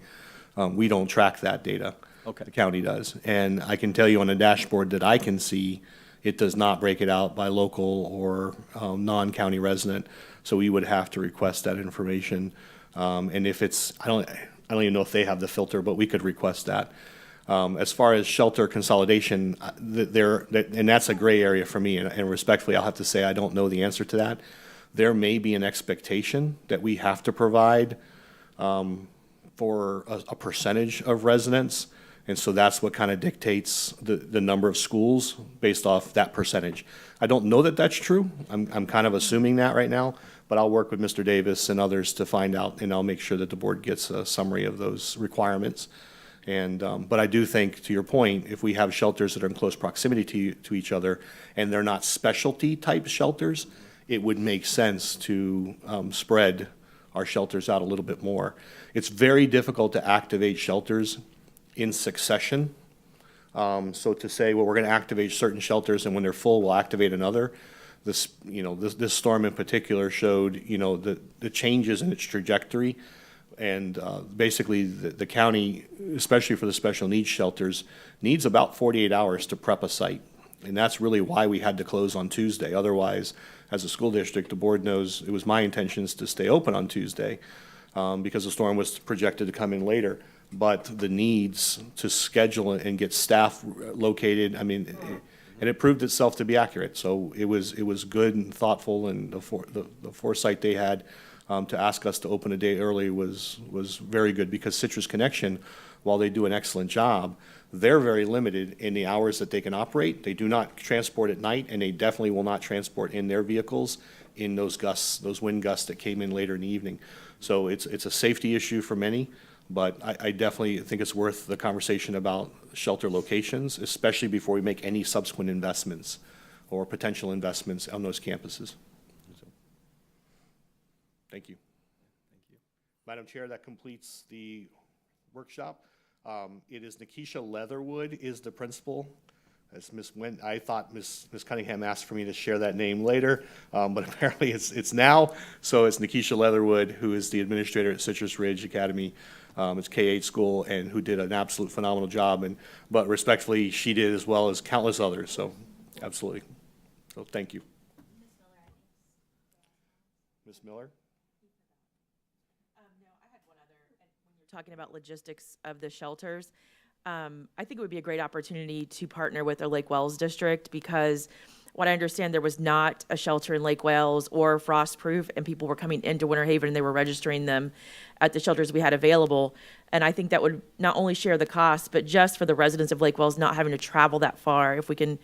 We don't track that data. Okay. The county does. And I can tell you on a dashboard that I can see, it does not break it out by local or non-county resident. So we would have to request that information. And if it's, I don't even know if they have the filter, but we could request that. As far as shelter consolidation, and that's a gray area for me, and respectfully, I'll have to say I don't know the answer to that. There may be an expectation that we have to provide for a percentage of residents, And so that's what kind of dictates the number of schools based off that percentage. I don't know that that's true. I'm kind of assuming that right now, but I'll work with Mr. Davis and others to find out, and I'll make sure that the board gets a summary of those requirements. And, but I do think, to your point, if we have shelters that are in close proximity to each other, and they're not specialty type shelters, it would make sense to spread our shelters out a little bit more. It's very difficult to activate shelters in succession. So to say, well, we're going to activate certain shelters, and when they're full, we'll activate another. This, you know, this storm in particular showed, you know, the changes in its trajectory. And basically, the county, especially for the special needs shelters, needs about 48 hours to prep a site. And that's really why we had to close on Tuesday. Otherwise, as a school district, the board knows it was my intentions to stay open on Tuesday because the storm was projected to come in later. But the needs to schedule and get staff located, I mean, and it proved itself to be accurate. So it was good and thoughtful, and the foresight they had to ask us to open a day early was very good, because Citrus Connection, while they do an excellent job, they're very limited in the hours that they can operate. They do not transport at night, and they definitely will not transport in their vehicles in those gusts, those wind gusts that came in later in the evening. So it's a safety issue for many, but I definitely think it's worth the conversation about shelter locations, especially before we make any subsequent investments or potential investments on those campuses. Thank you. Thank you. Madam Chair, that completes the workshop. It is Nikisha Leatherwood is the principal. As I thought Ms. Cunningham asked for me to share that name later, but apparently it's now. So it's Nikisha Leatherwood, who is the administrator at Citrus Ridge Academy. It's K-8 school, and who did an absolute phenomenal job. But respectfully, she did as well as countless others. So absolutely. So thank you. Ms. Miller? Talking about logistics of the shelters, I think it would be a great opportunity to partner with the Lake Wales district, because what I understand, there was not a shelter in Lake Wales or Frostproof, and people were coming into Winter Haven and they were registering them at the shelters we had available. And I think that would not only share the cost, but just for the residents of Lake Wales not having to travel that far, if we can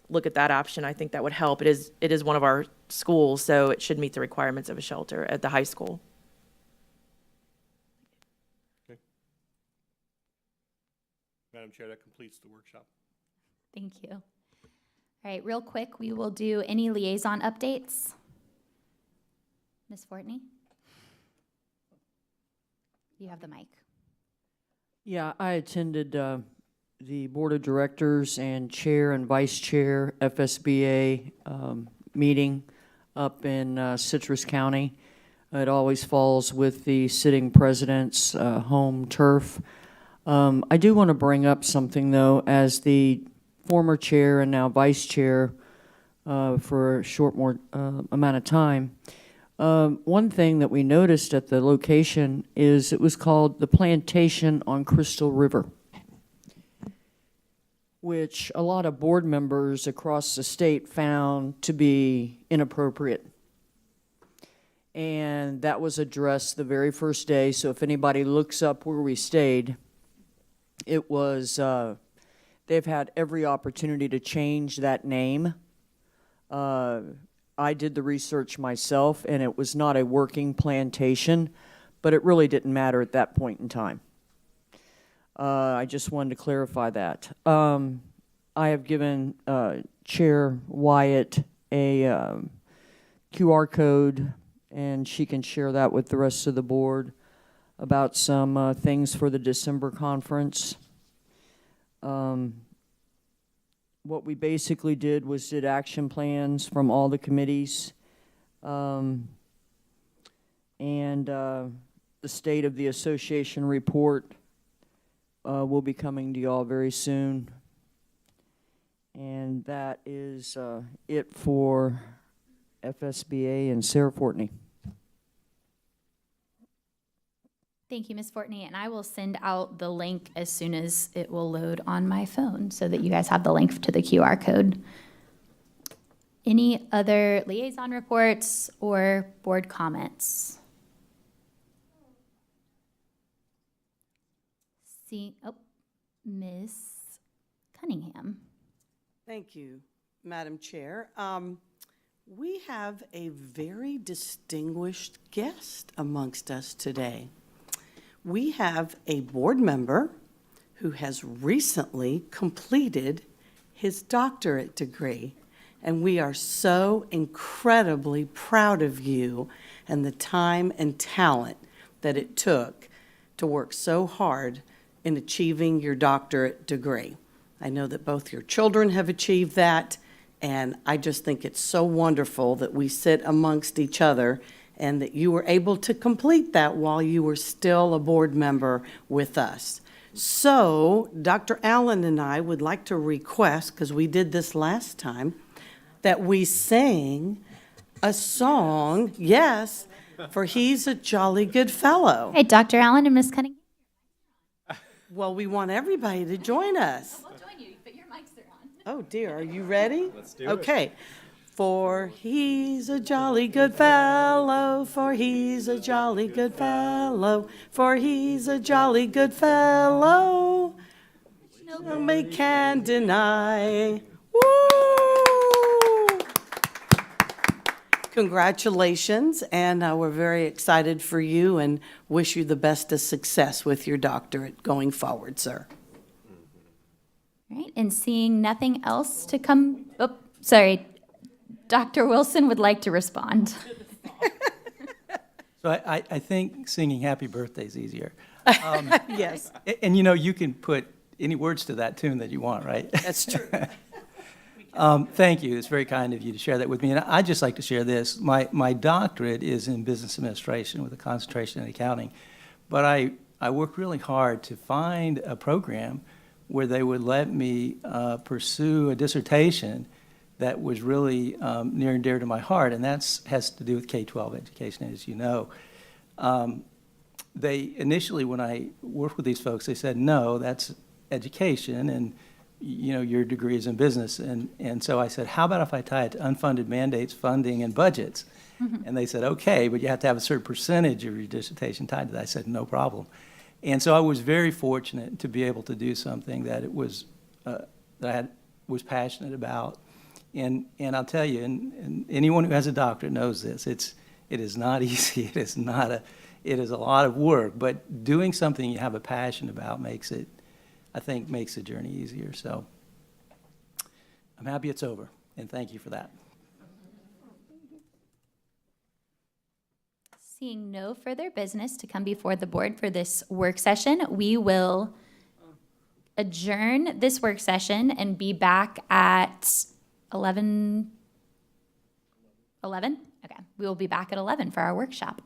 look at that option, I think that would help. It is one of our schools, so it should meet the requirements of a shelter at the high school. Madam Chair, that completes the workshop. Thank you. All right, real quick, we will do any liaison updates. Ms. Fortney? You have the mic. Yeah, I attended the Board of Directors and Chair and Vice Chair FSBA meeting up in Citrus County. It always falls with the sitting president's home turf. I do want to bring up something, though, as the former chair and now vice chair for a short more amount of time. One thing that we noticed at the location is it was called the Plantation on Crystal River, which a lot of board members across the state found to be inappropriate. And that was addressed the very first day, so if anybody looks up where we stayed, it was, they've had every opportunity to change that name. I did the research myself, and it was not a working plantation, but it really didn't matter at that point in time. I just wanted to clarify that. I have given Chair Wyatt a QR code, and she can share that with the rest of the board about some things for the December conference. What we basically did was did action plans from all the committees, and the State of the Association report will be coming to y'all very soon. And that is it for FSBA and Sarah Fortney. Thank you, Ms. Fortney, and I will send out the link as soon as it will load on my phone so that you guys have the link to the QR code. Any other liaison reports or board comments? Ms. Cunningham. Thank you, Madam Chair. We have a very distinguished guest amongst us today. We have a board member who has recently completed his doctorate degree, and we are so incredibly proud of you and the time and talent that it took to work so hard in achieving your doctorate degree. I know that both your children have achieved that, and I just think it's so wonderful that we sit amongst each other and that you were able to complete that while you were still a board member with us. So, Dr. Allen and I would like to request, because we did this last time, that we sing a song, yes, for He's a Jolly Good Fellow. Hey, Dr. Allen and Ms. Cunningham. Well, we want everybody to join us. We'll join you, but your mics are on. Oh dear, are you ready? Let's do it. Okay. For he's a jolly good fellow, for he's a jolly good fellow, for he's a jolly good fellow, nobody can deny. Woo! Congratulations, and we're very excited for you and wish you the best of success with your doctorate going forward, sir. All right, and seeing nothing else to come, oh, sorry, Dr. Wilson would like to respond. So I think singing happy birthday is easier. Yes, And you know, you can put any words to that tune that you want, right? that's true. Thank you. It's very kind of you to share that with me. And I'd just like to share this. My doctorate is in business administration with a concentration in accounting. But I worked really hard to find a program where they would let me pursue a dissertation that was really near and dear to my heart, and that has to do with K-12 education, as you know. They initially, when I worked with these folks, they said, no, that's education, and you know, your degree is in business. And so I said, how about if I tie it to unfunded mandates, funding, and budgets? And they said, okay, but you have to have a certain percentage of your dissertation tied to that. I said, no problem. And so I was very fortunate to be able to do something that it was that I was passionate about. And I'll tell you, and anyone who has a doctorate knows this. It is not easy. It is a lot of work. But doing something you have a passion about makes the journey easier. So I'm happy it's over, and thank you for that. Seeing no further business to come before the board for this work session, we will adjourn this work session and be back at 11? Okay, we will be back at 11 for our workshop.